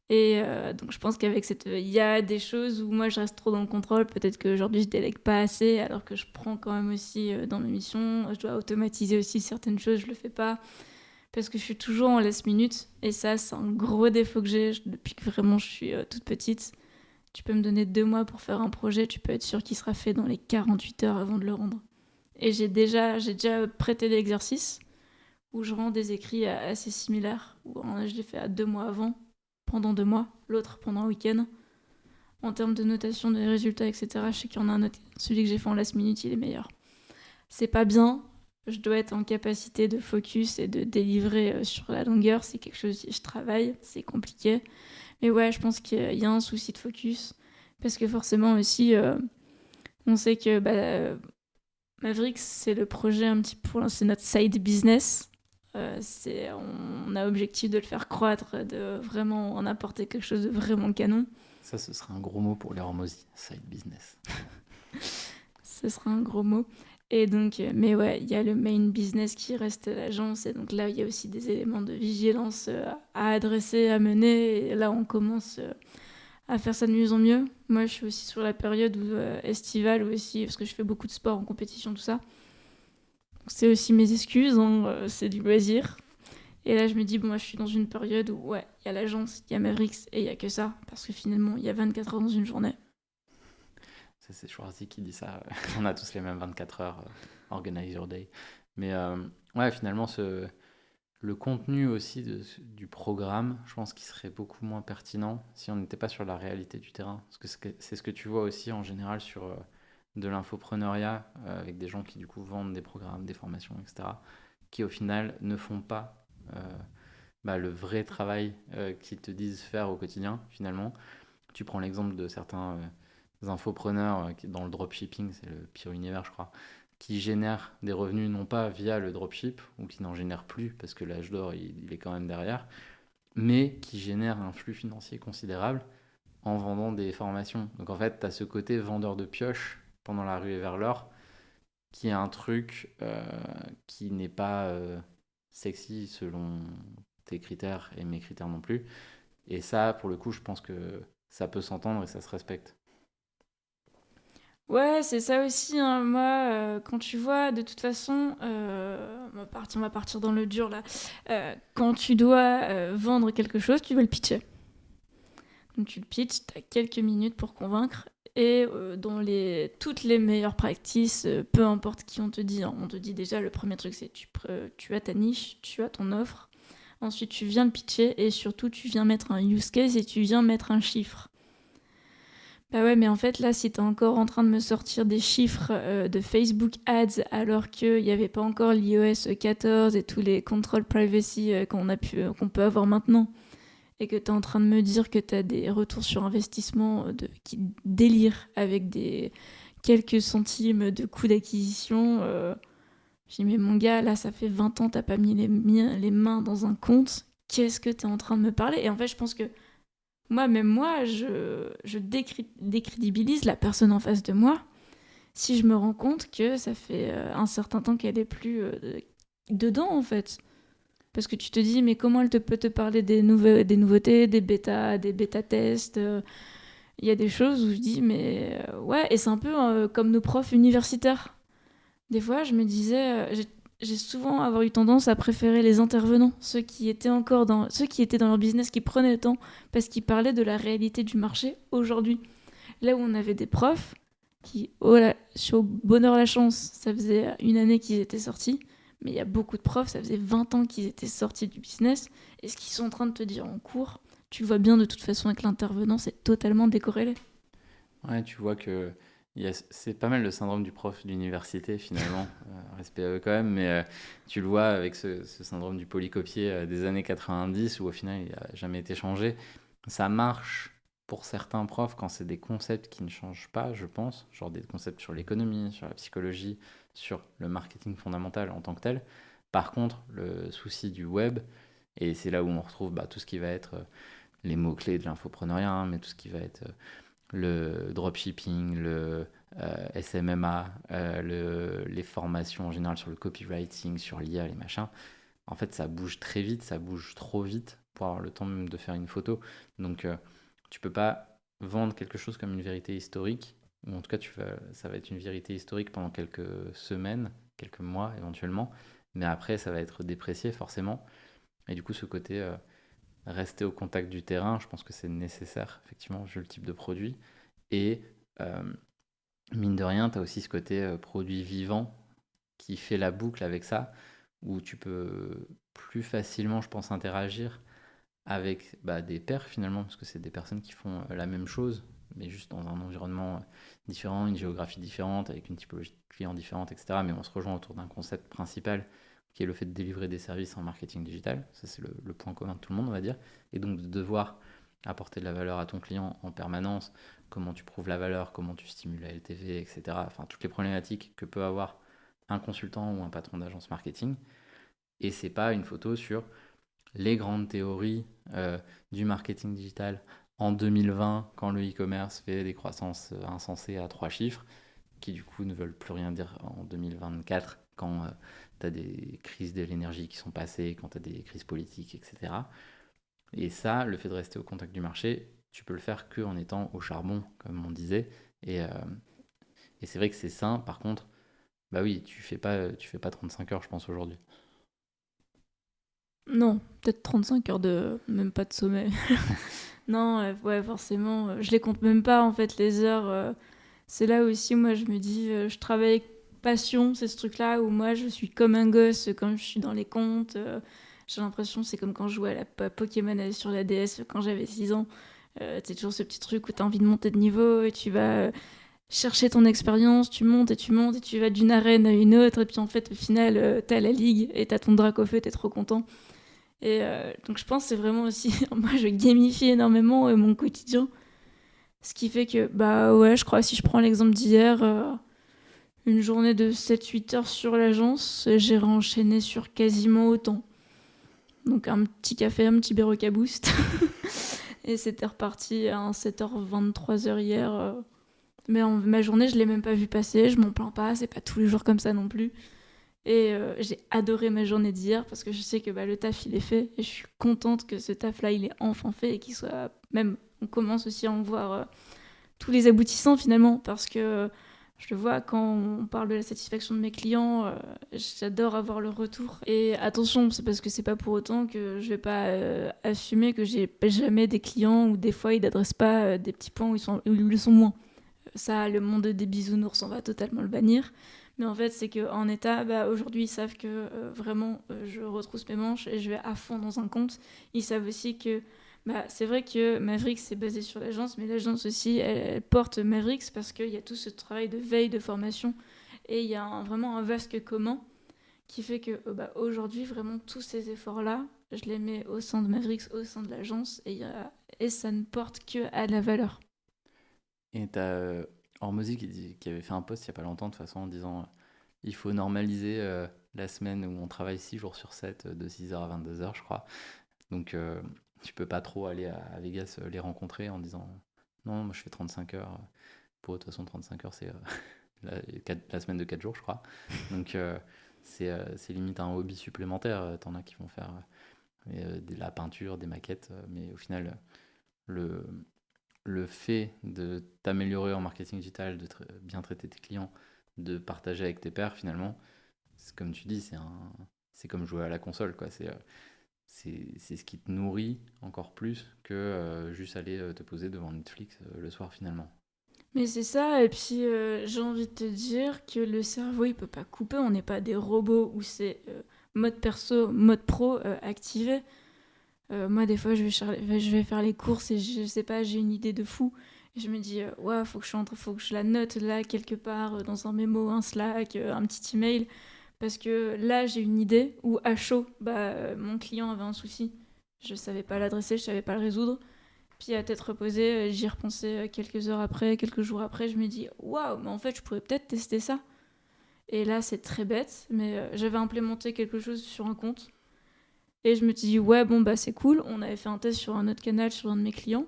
Et donc je pense qu'avec il y a des choses où moi je reste trop dans le contrôle. Peut-être qu'aujourd'hui je délègue pas assez, alors que je prends quand même aussi dans mes missions. Je dois automatiser aussi certaines choses, je le fais pas parce que je suis toujours en last minute. Et ça, c'est un gros défaut que j'ai depuis que vraiment je suis toute petite. Tu peux me donner 2 mois pour faire un projet, tu peux être sûr qu'il sera fait dans les 48 heures avant de le rendre. Et j'ai déjà prêté des exercices où je rends des écrits assez similaires, où je les fais à 2 mois avant, pendant 2 mois, l'autre pendant un week-end. En termes de notation des résultats, etc., je sais qu'il y en a un autre. Celui que j'ai fait en last minute, il est meilleur. C'est pas bien. Je dois être en capacité de focus et de délivrer sur la longueur. C'est quelque chose que je travaille. C'est compliqué. Mais ouais, je pense qu'il y a un souci de focus. Parce que forcément aussi, on sait que Mavericks, c'est le projet un petit peu... C'est notre side business. On a objectif de le faire croître, de vraiment en apporter quelque chose de vraiment canon. Ça, ce sera un gros mot pour les Hormozy, side business. Ce sera un gros mot. Et donc, mais ouais, il y a le main business qui reste l'agence. Et donc là, il y a aussi des éléments de vigilance à adresser, à mener. Et là, on commence à faire ça de mieux en mieux. Moi, je suis aussi sur la période estivale aussi, parce que je fais beaucoup de sport en compétition, tout ça. C'est aussi mes excuses, hein, c'est du loisir. Et là, je me dis, moi, je suis dans une période où, il y a l'agence, il y a Mavericks, et il y a que ça. Parce que finalement, il y a 24 heures dans une journée. Ça, c'est Schwarzy qui dit ça. On a tous les mêmes 24 heures, organize your day. Mais finalement, le contenu aussi du programme, je pense qu'il serait beaucoup moins pertinent si on n'était pas sur la réalité du terrain. Parce que c'est ce que tu vois aussi en général sur... de l'infopreneuriat avec des gens qui du coup vendent des programmes, des formations, etc., qui au final ne font pas le vrai travail qu'ils te disent faire au quotidien finalement. Tu prends l'exemple de certains infopreneurs dans le dropshipping, c'est le pire univers je crois, qui génèrent des revenus non pas via le dropship, ou qui n'en génèrent plus parce que l'âge d'or il est quand même derrière, mais qui génèrent un flux financier considérable en vendant des formations. Donc en fait, tu as ce côté vendeur de pioche pendant la ruée vers l'or, qui est un truc qui n'est pas sexy selon tes critères et mes critères non plus. Et ça, pour le coup, je pense que ça peut s'entendre et ça se respecte. Ouais, c'est ça aussi, hein. Moi, quand tu vois, de toute façon, on va partir dans le dur là. Quand tu dois vendre quelque chose, tu veux le pitcher. Donc tu le pitches, tu as quelques minutes pour convaincre. Et dans toutes les meilleures practices, peu importe qui on te dit, hein, on te dit déjà le premier truc c'est tu as ta niche, tu as ton offre, ensuite tu viens le pitcher et surtout tu viens mettre un use case et tu viens mettre un chiffre. Bah ouais, mais en fait là si t'es encore en train de me sortir des chiffres de Facebook Ads alors qu'il n'y avait pas encore l'iOS 14 et tous les control privacy qu'on peut avoir maintenant, et que tu es en train de me dire que tu as des retours sur investissement qui délirent avec des quelques centimes de coûts d'acquisition, je dis mais mon gars, là ça fait 20 ans, t'as pas mis les mains dans un compte, qu'est-ce que tu es en train de me parler? Et en fait je pense que moi, je décrédibilise la personne en face de moi si je me rends compte que ça fait un certain temps qu'elle est plus dedans en fait. Parce que tu te dis, mais comment elle peut te parler des nouveautés, des bêta-tests. Il y a des choses où je dis, mais ouais, et c'est un peu comme nos profs universitaires. Des fois, je me disais, j'ai souvent avoir eu tendance à préférer les intervenants, ceux qui étaient dans leur business, qui prenaient le temps, parce qu'ils parlaient de la réalité du marché aujourd'hui. Là où on avait des profs qui, sur bonheur la chance, ça faisait une année qu'ils étaient sortis. Mais il y a beaucoup de profs, ça faisait 20 ans qu'ils étaient sortis du business, et ce qu'ils sont en train de te dire en cours, tu le vois bien de toute façon avec l'intervenant, c'est totalement décorrélé. Ouais, tu vois que c'est pas mal le syndrome du prof d'université finalement, respect à eux quand même, mais tu le vois avec ce syndrome du polycopier des années 90 où au final il n'a jamais été changé. Ça marche pour certains profs quand c'est des concepts qui ne changent pas, je pense, genre des concepts sur l'économie, sur la psychologie, sur le marketing fondamental en tant que tel. Par contre, le souci du web, et c'est là où on retrouve tout ce qui va être les mots-clés de l'infopreneuriat, hein, mais tout ce qui va être le dropshipping, le SMMA, les formations en général sur le copywriting, sur l'IA, les machins. En fait, ça bouge très vite, ça bouge trop vite pour avoir le temps même de faire une photo. Donc, tu peux pas vendre quelque chose comme une vérité historique, ou en tout cas, ça va être une vérité historique pendant quelques semaines, quelques mois éventuellement, mais après, ça va être déprécié forcément. Et du coup, ce côté rester au contact du terrain, je pense que c'est nécessaire, effectivement, vu le type de produit. Et euh, mine de rien, tu as aussi ce côté produit vivant qui fait la boucle avec ça, où tu peux plus facilement, je pense, interagir avec des pairs finalement, parce que c'est des personnes qui font la même chose, mais juste dans un environnement différent, une géographie différente, avec une typologie de clients différente, etc. Mais on se rejoint autour d'un concept principal qui est le fait de délivrer des services en marketing digital. Ça, c'est le point commun de tout le monde, on va dire. Et donc de devoir apporter de la valeur à ton client en permanence, comment tu prouves la valeur, comment tu stimules la LTV, etc. Enfin, toutes les problématiques que peut avoir un consultant ou un patron d'agence marketing. Et c'est pas une photo sur les grandes théories du marketing digital en 2020, quand le e-commerce fait des croissances insensées à 3 chiffres, qui du coup ne veulent plus rien dire en 2024, quand tu as des crises de l'énergie qui sont passées, quand tu as des crises politiques, etc. Et ça, le fait de rester au contact du marché, tu peux le faire qu'en étant au charbon, comme on disait. Et c'est vrai que c'est sain. Par contre, oui, tu fais pas 35 heures, je pense, aujourd'hui. Non, peut-être 35 heures de même pas de sommeil. Non, ouais, forcément, je les compte même pas en fait les heures. C'est là aussi, moi, je me dis, je travaille avec passion, c'est ce truc-là où moi, je suis comme un gosse quand je suis dans les comptes. J'ai l'impression, c'est comme quand je jouais à Pokémon sur la DS quand j'avais 6 ans. C'est toujours ce petit truc où tu as envie de monter de niveau et tu vas chercher ton expérience, tu montes et tu vas d'une arène à une autre. Et puis en fait, au final, t'as la ligue et t'as ton drac au feu, t'es trop content. Et donc je pense que c'est vraiment aussi, moi je gamifie énormément mon quotidien. Ce qui fait que, ouais, je crois, si je prends l'exemple d'hier, une journée de 7-8 heures sur l'agence, j'ai enchaîné sur quasiment autant. Donc un petit café, un petit Berocca Boost. Et c'était reparti à 7h, 23h hier. Mais ma journée, je l'ai même pas vu passer, je m'en plains pas, c'est pas tous les jours comme ça non plus. Et j'ai adoré ma journée d'hier parce que je sais que le taf il est fait et je suis contente que ce taf là il est enfin fait et qu'il soit même, on commence aussi à en voir tous les aboutissants finalement parce que je le vois quand on parle de la satisfaction de mes clients, j'adore avoir le retour. Et attention, c'est parce que c'est pas pour autant que je vais pas assumer que j'ai jamais des clients où des fois ils n'adressent pas des petits points où ils le sont moins. ça, le monde des bisounours, on va totalement le bannir. Mais en fait, c'est qu'en état, aujourd'hui, ils savent que vraiment, je retrousse mes manches et je vais à fond dans un compte. Ils savent aussi que c'est vrai que Mavericks, c'est basé sur l'agence, mais l'agence aussi, elle porte Mavericks parce qu'il y a tout ce travail de veille, de formation. Et il y a vraiment un vaste commun qui fait que aujourd'hui, vraiment, tous ces efforts-là, je les mets au sein de Mavericks, au sein de l'agence, et ça ne porte que à la valeur. Et t'as Hormozy qui avait fait un post il y a pas longtemps de toute façon en disant il faut normaliser la semaine où on travaille 6 jours sur 7 de 6h à 22h je crois. Donc tu peux pas trop aller à Vegas les rencontrer en disant non moi je fais 35 heures. Pour eux, de toute façon 35 heures c'est la semaine de 4 jours je crois. Donc c'est limite un hobby supplémentaire. T'en as qui vont faire de la peinture, des maquettes, mais au final le, le fait de t'améliorer en marketing digital, de bien traiter tes clients, de partager avec tes pairs, finalement, c'est comme tu dis, c'est comme jouer à la console, quoi. C'est ce qui te nourrit encore plus que juste aller te poser devant Netflix le soir, finalement. Mais c'est ça, et puis j'ai envie de te dire que le cerveau, il peut pas couper, on n'est pas des robots où c'est mode perso, mode pro activé. Moi, des fois, je vais faire les courses et je sais pas, j'ai une idée de fou. Et je me dis, ouais, faut que je la note là, quelque part, dans un mémo, un Slack, un petit email. Parce que là, j'ai une idée, ou à chaud, mon client avait un souci. Je savais pas l'adresser, je savais pas le résoudre. Puis à tête reposée, j'y repensais quelques heures après, quelques jours après, je me dis, waouh, mais en fait, je pourrais peut-être tester ça. Et là, c'est très bête, mais j'avais implémenté quelque chose sur un compte. Et je me suis dit, ouais, bon, c'est cool. On avait fait un test sur un autre canal, sur un de mes clients.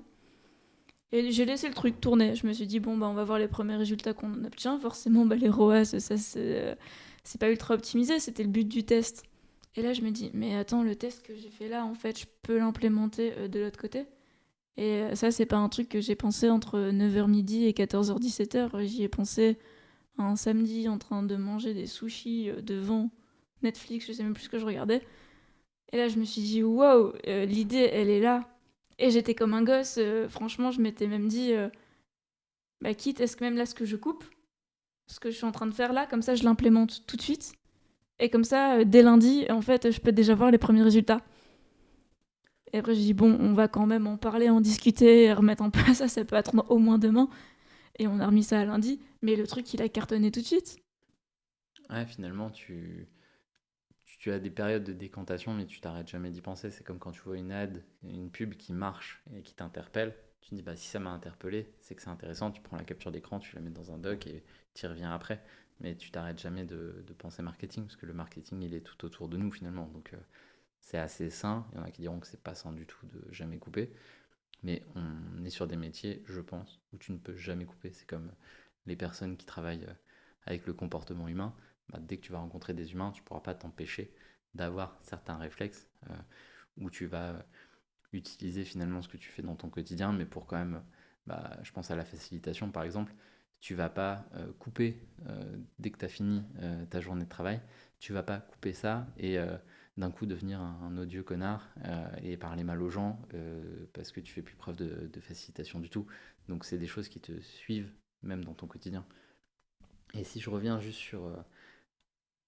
Et j'ai laissé le truc tourner. Je me suis dit, bon, on va voir les premiers résultats qu'on en obtient. Forcément, les ROAS, ça, c'est pas ultra optimisé. C'était le but du test. Et là, je me dis, mais attends, le test que j'ai fait là, en fait, je peux l'implémenter de l'autre côté. Et ça, c'est pas un truc que j'ai pensé entre 9h midi et 14h 17h. J'y ai pensé un samedi en train de manger des sushis devant Netflix, je sais même plus ce que je regardais. Et là, je me suis dit, wow, l'idée, elle est là. Et j'étais comme un gosse. Franchement, je m'étais même dit, quitte, est-ce que même là, ce que je coupe, ce que je suis en train de faire là, comme ça, je l'implémente tout de suite. Et comme ça, dès lundi, en fait, je peux déjà voir les premiers résultats. Et après, j'ai dit, bon, on va quand même en parler, en discuter, et remettre en place ça, ça peut attendre au moins demain. Et on a remis ça à lundi. Mais le truc, il a cartonné tout de suite. Ouais, finalement, tu as des périodes de décantation, mais tu t'arrêtes jamais d'y penser. C'est comme quand tu vois une ad, une pub qui marche et qui t'interpelle. Tu te dis, si ça m'a interpellé, c'est que c'est intéressant. Tu prends la capture d'écran, tu la mets dans un doc et tu y reviens après. Mais tu t'arrêtes jamais de penser marketing, parce que le marketing, il est tout autour de nous finalement. Donc c'est assez sain. Il y en a qui diront que c'est pas sain du tout de jamais couper. Mais on est sur des métiers, je pense, où tu ne peux jamais couper. C'est comme les personnes qui travaillent avec le comportement humain. Dès que tu vas rencontrer des humains, tu ne pourras pas t'empêcher d'avoir certains réflexes où tu vas utiliser finalement ce que tu fais dans ton quotidien, mais pour quand même, je pense à la facilitation par exemple, tu vas pas couper dès que tu as fini ta journée de travail, tu vas pas couper ça et d'un coup devenir un odieux connard et parler mal aux gens parce que tu fais plus preuve de facilitation du tout. Donc c'est des choses qui te suivent même dans ton quotidien. Et si je reviens juste sur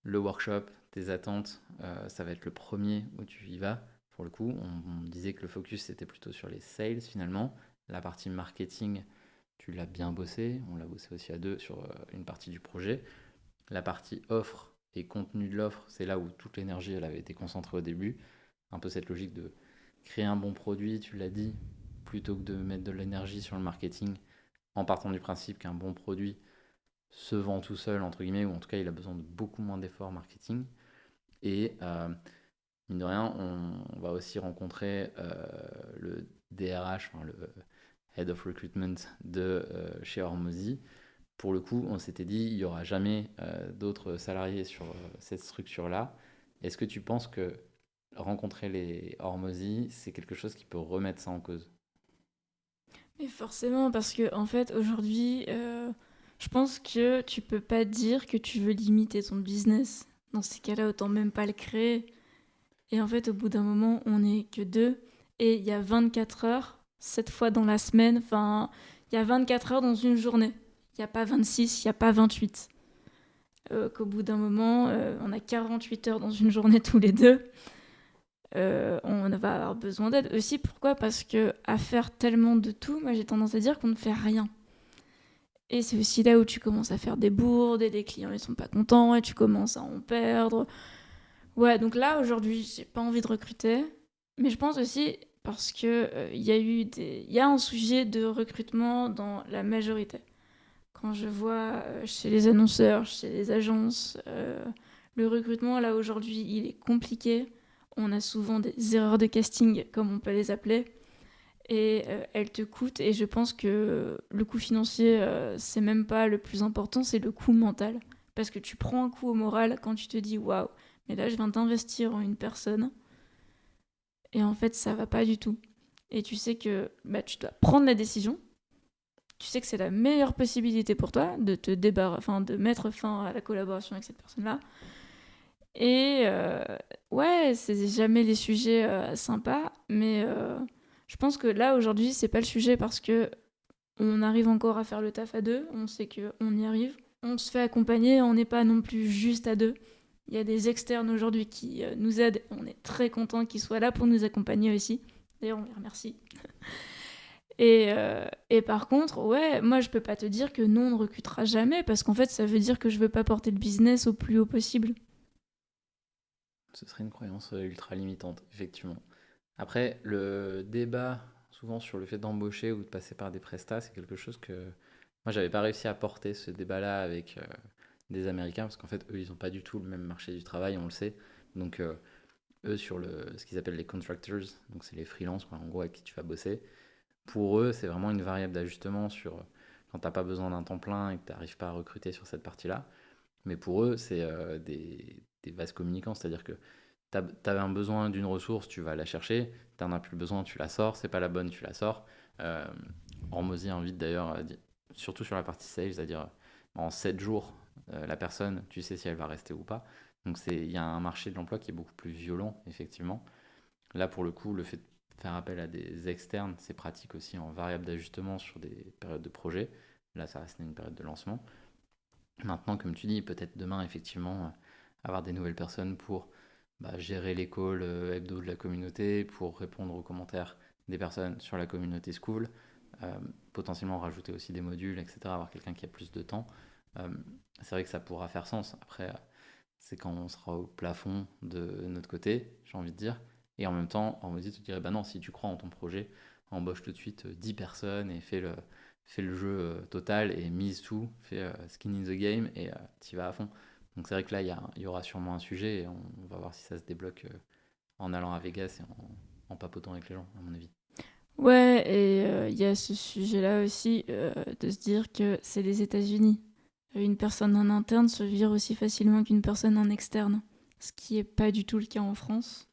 le workshop, tes attentes, ça va être le premier où tu y vas. Pour le coup, on disait que le focus c'était plutôt sur les sales finalement. La partie marketing, tu l'as bien bossé. On l'a bossé aussi à deux sur une partie du projet. La partie offre et contenu de l'offre, c'est là où toute l'énergie elle avait été concentrée au début. Un peu cette logique de créer un bon produit, tu l'as dit, plutôt que de mettre de l'énergie sur le marketing, en partant du principe qu'un bon produit se vend tout seul, entre guillemets, ou en tout cas il a besoin de beaucoup moins d'efforts marketing. Et mine de rien, on va aussi rencontrer le DRH, enfin, le Head of Recruitment de chez Hormozy. Pour le coup, on s'était dit, il n'y aura jamais d'autres salariés sur cette structure-là. Est-ce que tu penses que rencontrer les Hormozy, c'est quelque chose qui peut remettre ça en cause? Mais forcément, parce que en fait, aujourd'hui, je pense que tu peux pas dire que tu veux limiter ton business. Dans ces cas-là, autant même pas le créer. Et en fait, au bout d'un moment, on n'est que deux. Et il y a 24 heures, 7 fois dans la semaine. Enfin, il y a 24 heures dans une journée. Il n'y a pas 26, il n'y a pas 28. Qu'au bout d'un moment, on a 48 heures dans une journée tous les deux. On va avoir besoin d'aide aussi. Pourquoi ? Parce que à faire tellement de tout, moi j'ai tendance à dire qu'on ne fait rien. Et c'est aussi là où tu commences à faire des bourdes et les clients ils sont pas contents et tu commences à en perdre. Ouais, donc là aujourd'hui j'ai pas envie de recruter, mais je pense aussi parce que il y a un sujet de recrutement dans la majorité. Quand je vois chez les annonceurs, chez les agences, le recrutement là aujourd'hui il est compliqué. On a souvent des erreurs de casting comme on peut les appeler et elles te coûtent. Et je pense que le coût financier, c'est même pas le plus important, c'est le coût mental. Parce que tu prends un coup au moral quand tu te dis waouh, mais là je viens d'investir en une personne et en fait ça va pas du tout. Et tu sais que bah, tu dois prendre la décision. Tu sais que c'est la meilleure possibilité pour toi de te de mettre fin à la collaboration avec cette personne-là. Et ouais, c'est jamais les sujets sympas, mais je pense que là aujourd'hui c'est pas le sujet parce que on arrive encore à faire le taf à deux, on sait qu'on y arrive, on se fait accompagner, on n'est pas non plus juste à deux. Il y a des externes aujourd'hui qui nous aident, on est très content qu'ils soient là pour nous accompagner aussi. D'ailleurs on les remercie. Et par contre, ouais, moi je peux pas te dire que non on ne recrutera jamais parce qu'en fait ça veut dire que je veux pas porter le business au plus haut possible. Ce serait une croyance ultra limitante, effectivement. Après, le débat souvent sur le fait d'embaucher ou de passer par des prestats, c'est quelque chose que moi j'avais pas réussi à porter ce débat-là avec des Américains parce qu'en fait eux ils n'ont pas du tout le même marché du travail, on le sait. Donc eux sur ce qu'ils appellent les contractors, donc c'est les freelances quoi, en gros avec qui tu vas bosser. Pour eux c'est vraiment une variable d'ajustement sur quand t'as pas besoin d'un temps plein et que tu n'arrives pas à recruter sur cette partie-là. Mais pour eux c'est des vases communicants, c'est-à-dire que t'avais un besoin d'une ressource, tu vas la chercher. T'en as plus besoin, tu la sors. C'est pas la bonne, tu la sors. Euh, Hormozy invite d'ailleurs, surtout sur la partie sales, c'est-à-dire en 7 jours, la personne, tu sais si elle va rester ou pas. Donc il y a un marché de l'emploi qui est beaucoup plus violent, effectivement. Là, pour le coup, le fait de faire appel à des externes, c'est pratique aussi en variable d'ajustement sur des périodes de projet. Là, ça reste une période de lancement. Maintenant, comme tu dis, peut-être demain, effectivement, avoir des nouvelles personnes pour gérer les calls hebdo de la communauté, pour répondre aux commentaires des personnes sur la communauté school, euh, potentiellement rajouter aussi des modules, etc., avoir quelqu'un qui a plus de temps. Euh, c'est vrai que ça pourra faire sens. Après, c'est quand on sera au plafond de notre côté, j'ai envie de dire. Et en même temps, Hormozy te dirait, bah non, si tu crois en ton projet, embauche tout de suite 10 personnes et fais le jeu total et mise tout, fais skin in the game et t'y vas à fond. Donc c'est vrai que là, il y aura sûrement un sujet et on va voir si ça se débloque en allant à Vegas et en papotant avec les gens, à mon avis. Ouais, et il y a ce sujet-là aussi de se dire que c'est les États-Unis. Une personne en interne se vire aussi facilement qu'une personne en externe, ce qui est pas du tout le cas en France.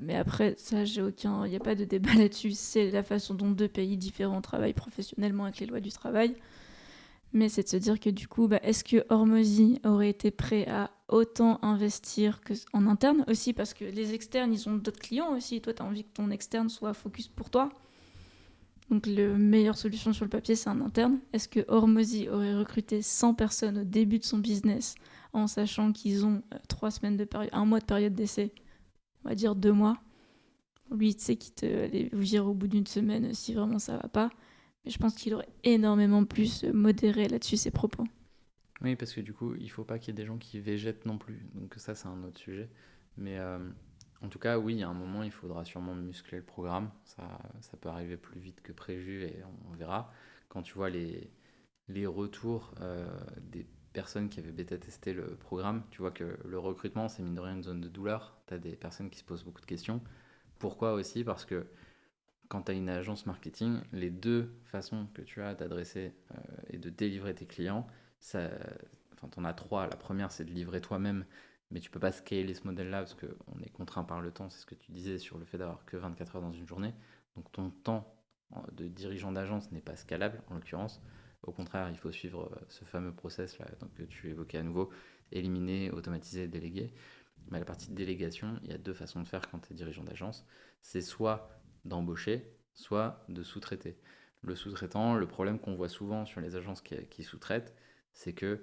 Mais après, ça, il n'y a pas de débat là-dessus. C'est la façon dont deux pays différents travaillent professionnellement avec les lois du travail. Mais c'est de se dire que du coup, bah, est-ce que Hormozy aurait été prêt à autant investir en interne aussi parce que les externes, ils ont d'autres clients aussi. Toi, tu as envie que ton externe soit focus pour toi. Donc, la meilleure solution sur le papier, c'est un interne. Est-ce que Hormozy aurait recruté 100 personnes au début de son business en sachant qu'ils ont 3 semaines de période, un mois de période d'essai, on va dire 2 mois. Lui, tu sais qu'il te les vire au bout d'une semaine si vraiment ça va pas. Mais je pense qu'il aurait énormément plus modéré là-dessus ses propos. Oui, parce que du coup, il faut pas qu'il y ait des gens qui végètent non plus. Donc ça, c'est un autre sujet. Mais en tout cas, oui, il y a un moment, il faudra sûrement muscler le programme. Ça peut arriver plus vite que prévu et on verra. Quand tu vois les retours des personnes qui avaient bêta-testé le programme, tu vois que le recrutement, c'est mine de rien une zone de douleur. Tu as des personnes qui se posent beaucoup de questions. Pourquoi aussi? Parce que quand tu as une agence marketing, les deux façons que tu as d'adresser et de délivrer tes clients, ça, enfin, tu en as trois. La première, c'est de livrer toi-même, mais tu peux pas scaler ce modèle-là parce qu'on est contraint par le temps. C'est ce que tu disais sur le fait d'avoir que 24 heures dans une journée. Donc ton temps de dirigeant d'agence n'est pas scalable, en l'occurrence. Au contraire, il faut suivre ce fameux process là, donc, que tu évoquais à nouveau, éliminer, automatiser, déléguer. Mais la partie de délégation, il y a deux façons de faire quand tu es dirigeant d'agence. C'est soit d'embaucher, soit de sous-traiter. Le sous-traitant, le problème qu'on voit souvent sur les agences qui sous-traitent, c'est que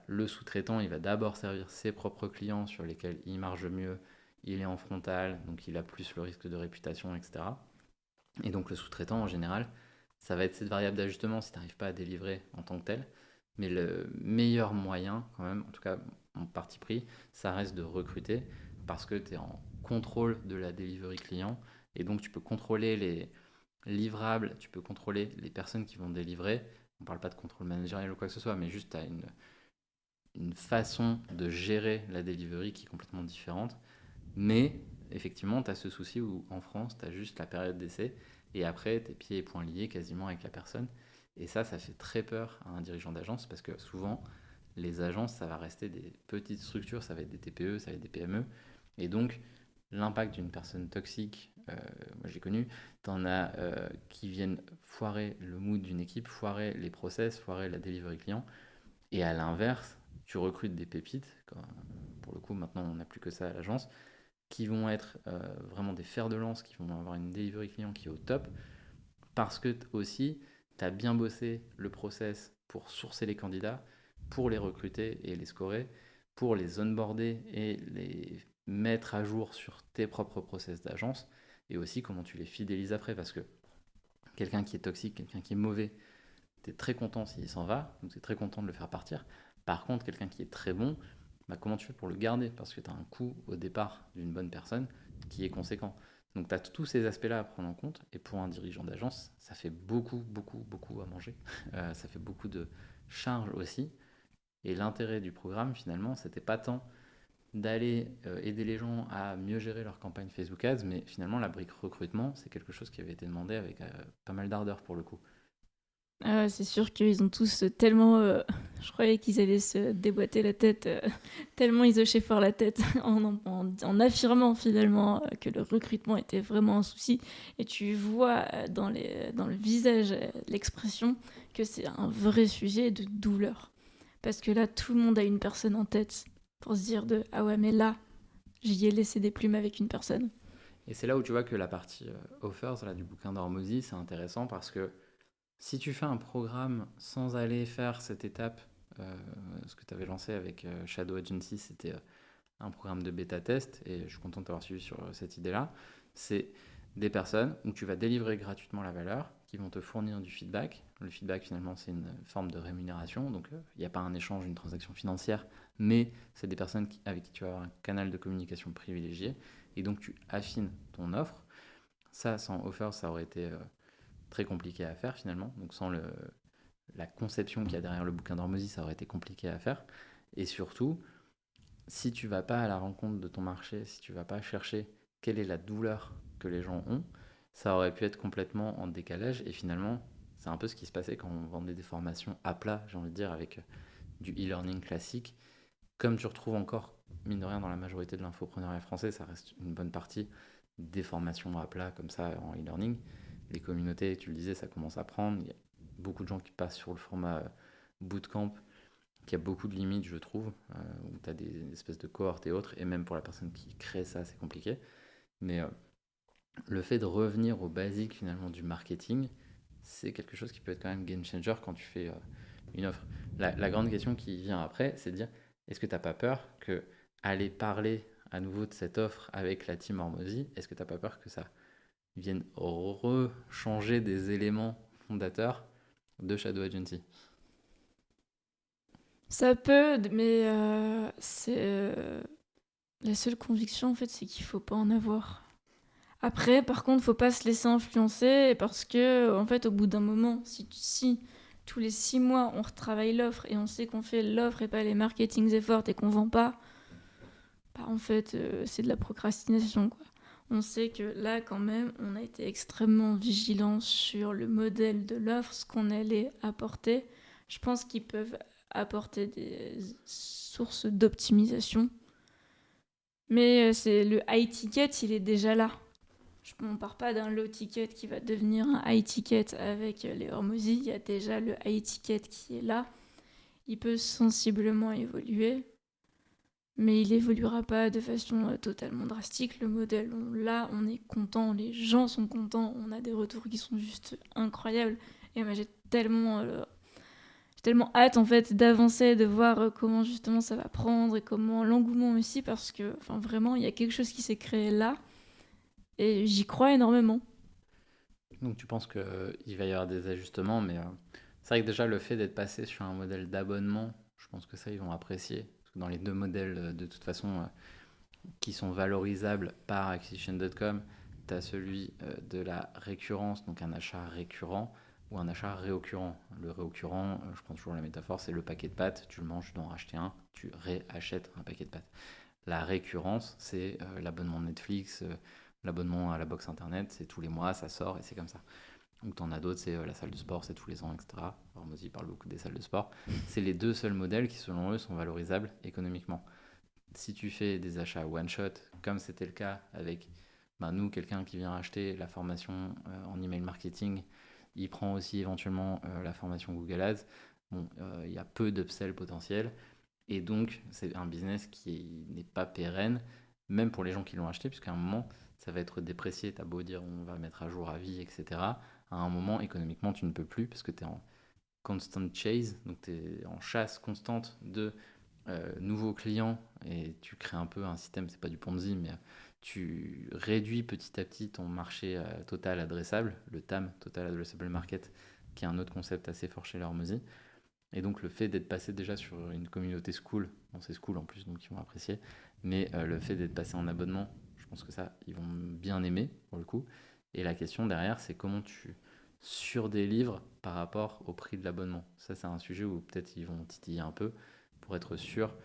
le sous-traitant, il va d'abord servir ses propres clients sur lesquels il marge mieux, il est en frontal, donc il a plus le risque de réputation, etc. Et donc le sous-traitant, en général, ça va être cette variable d'ajustement si tu n'arrives pas à délivrer en tant que tel. Mais le meilleur moyen, quand même, en tout cas mon parti pris, ça reste de recruter parce que tu es en contrôle de la delivery client et donc tu peux contrôler les livrables, tu peux contrôler les personnes qui vont délivrer. On ne parle pas de contrôle managérial ou quoi que ce soit, mais juste tu as une façon de gérer la delivery qui est complètement différente. Mais effectivement, tu as ce souci où en France, tu as juste la période d'essai et après, tes pieds et poings liés quasiment avec la personne. Et ça fait très peur à un dirigeant d'agence parce que souvent, les agences, ça va rester des petites structures, ça va être des TPE, ça va être des PME. Et donc, l'impact d'une personne toxique, moi j'ai connu, t'en as qui viennent foirer le mood d'une équipe, foirer les process, foirer la delivery client. Et à l'inverse, tu recrutes des pépites, pour le coup maintenant on n'a plus que ça à l'agence, qui vont être vraiment des fers de lance, qui vont avoir une delivery client qui est au top, parce que aussi, tu as bien bossé le process pour sourcer les candidats, pour les recruter et les scorer, pour les onboarder et les mettre à jour sur tes propres process d'agence, et aussi comment tu les fidélises après, parce que quelqu'un qui est toxique, quelqu'un qui est mauvais, tu es très content s'il s'en va, donc tu es très content de le faire partir. Par contre, quelqu'un qui est très bon, comment tu fais pour le garder? Parce que tu as un coût au départ d'une bonne personne qui est conséquent. Donc tu as tous ces aspects-là à prendre en compte. Et pour un dirigeant d'agence, ça fait beaucoup, beaucoup, beaucoup à manger. Ça fait beaucoup de charges aussi. Et l'intérêt du programme, finalement, c'était pas tant d'aller aider les gens à mieux gérer leur campagne Facebook Ads, mais finalement, la brique recrutement, c'est quelque chose qui avait été demandé avec pas mal d'ardeur pour le coup. C'est sûr qu'ils ont tous tellement. Je croyais qu'ils allaient se déboîter la tête, tellement ils hochaient fort la tête en affirmant finalement que le recrutement était vraiment un souci. Et tu vois dans le visage, l'expression, que c'est un vrai sujet de douleur. Parce que là, tout le monde a une personne en tête pour se dire ah ouais, mais là, j'y ai laissé des plumes avec une personne. Et c'est là où tu vois que la partie offers là, du bouquin d'Hormozy, c'est intéressant parce que si tu fais un programme sans aller faire cette étape, ce que tu avais lancé avec Shadow Agency, c'était un programme de bêta test, et je suis content de t'avoir suivi sur cette idée-là. C'est des personnes où tu vas délivrer gratuitement la valeur, qui vont te fournir du feedback. Le feedback, finalement, c'est une forme de rémunération, donc il n'y a pas un échange, une transaction financière, mais c'est des personnes avec qui tu vas avoir un canal de communication privilégié, et donc tu affines ton offre. Ça, sans offer, ça aurait été très compliqué à faire finalement. Donc sans la conception qu'il y a derrière le bouquin d'Hormozy, ça aurait été compliqué à faire. Et surtout, si tu vas pas à la rencontre de ton marché, si tu vas pas chercher quelle est la douleur que les gens ont, ça aurait pu être complètement en décalage. Et finalement, c'est un peu ce qui se passait quand on vendait des formations à plat, j'ai envie de dire, avec du e-learning classique. Comme tu retrouves encore, mine de rien, dans la majorité de l'infopreneuriat français, ça reste une bonne partie des formations à plat comme ça en e-learning. Les communautés, tu le disais, ça commence à prendre. Il y a beaucoup de gens qui passent sur le format bootcamp, qui a beaucoup de limites, je trouve, où tu as des espèces de cohortes et autres, et même pour la personne qui crée ça, c'est compliqué. Mais le fait de revenir aux basiques finalement du marketing, c'est quelque chose qui peut être quand même game changer quand tu fais une offre. La grande question qui vient après, c'est de dire, est-ce que tu n'as pas peur que aller parler à nouveau de cette offre avec la team Hormozy, est-ce que tu n'as pas peur que ça vienne rechanger des éléments fondateurs de Shadow Agency? Ça peut, mais la seule conviction en fait, c'est qu'il faut pas en avoir. Après, par contre, faut pas se laisser influencer parce que, en fait, au bout d'un moment, si tous les 6 mois on retravaille l'offre et on sait qu'on fait l'offre et pas les marketing efforts et qu'on vend pas, bah, en fait, c'est de la procrastination, quoi. On sait que là, quand même, on a été extrêmement vigilant sur le modèle de l'offre, ce qu'on allait apporter. Je pense qu'ils peuvent apporter des sources d'optimisation. Mais c'est le high ticket, il est déjà là. On ne part pas d'un low ticket qui va devenir un high ticket avec les Hormozy. Il y a déjà le high ticket qui est là. Il peut sensiblement évoluer. mais il évoluera pas de façon totalement drastique. Le modèle, on l'a, on est content, les gens sont contents, on a des retours qui sont juste incroyables. Et moi, j'ai tellement hâte en fait d'avancer, de voir comment justement ça va prendre et comment l'engouement aussi, parce que enfin, vraiment, il y a quelque chose qui s'est créé là et j'y crois énormément. Donc tu penses qu'il va y avoir des ajustements, mais c'est vrai que déjà le fait d'être passé sur un modèle d'abonnement, je pense que ça ils vont apprécier. Parce que dans les deux modèles, de toute façon, qui sont valorisables par acquisition.com, tu as celui de la récurrence, donc un achat récurrent, ou un achat réoccurrent. Le réoccurrent, je prends toujours la métaphore, c'est le paquet de pâtes, tu le manges, tu dois en racheter un, tu réachètes un paquet de pâtes. La récurrence, c'est l'abonnement Netflix, l'abonnement à la box internet, c'est tous les mois, ça sort et c'est comme ça. Donc t'en as d'autres, c'est la salle de sport, c'est tous les ans, etc. Alors, moi, il parle beaucoup des salles de sport. C'est les deux seuls modèles qui, selon eux, sont valorisables économiquement. Si tu fais des achats one shot, comme c'était le cas avec nous, quelqu'un qui vient acheter la formation en email marketing, il prend aussi éventuellement la formation Google Ads. Bon, il y a peu d'upsell potentiel. Et donc, c'est un business qui n'est pas pérenne, même pour les gens qui l'ont acheté, puisqu'à un moment, ça va être déprécié. Tu as beau dire on va mettre à jour à vie, etc. À un moment, économiquement, tu ne peux plus, parce que tu es en constant chase, donc tu es en chasse constante de nouveaux clients, et tu crées un peu un système, c'est pas du Ponzi, mais tu réduis petit à petit ton marché total adressable, le TAM, Total Addressable Market, qui est un autre concept assez fort chez Hormozy. Et donc le fait d'être passé déjà sur une communauté school, bon c'est school en plus donc ils vont apprécier, mais le fait d'être passé en abonnement, je pense que ça ils vont bien aimer pour le coup. Et la question derrière c'est comment tu surdélivres par rapport au prix de l'abonnement. Ça c'est un sujet où peut-être ils vont titiller un peu pour être sûr,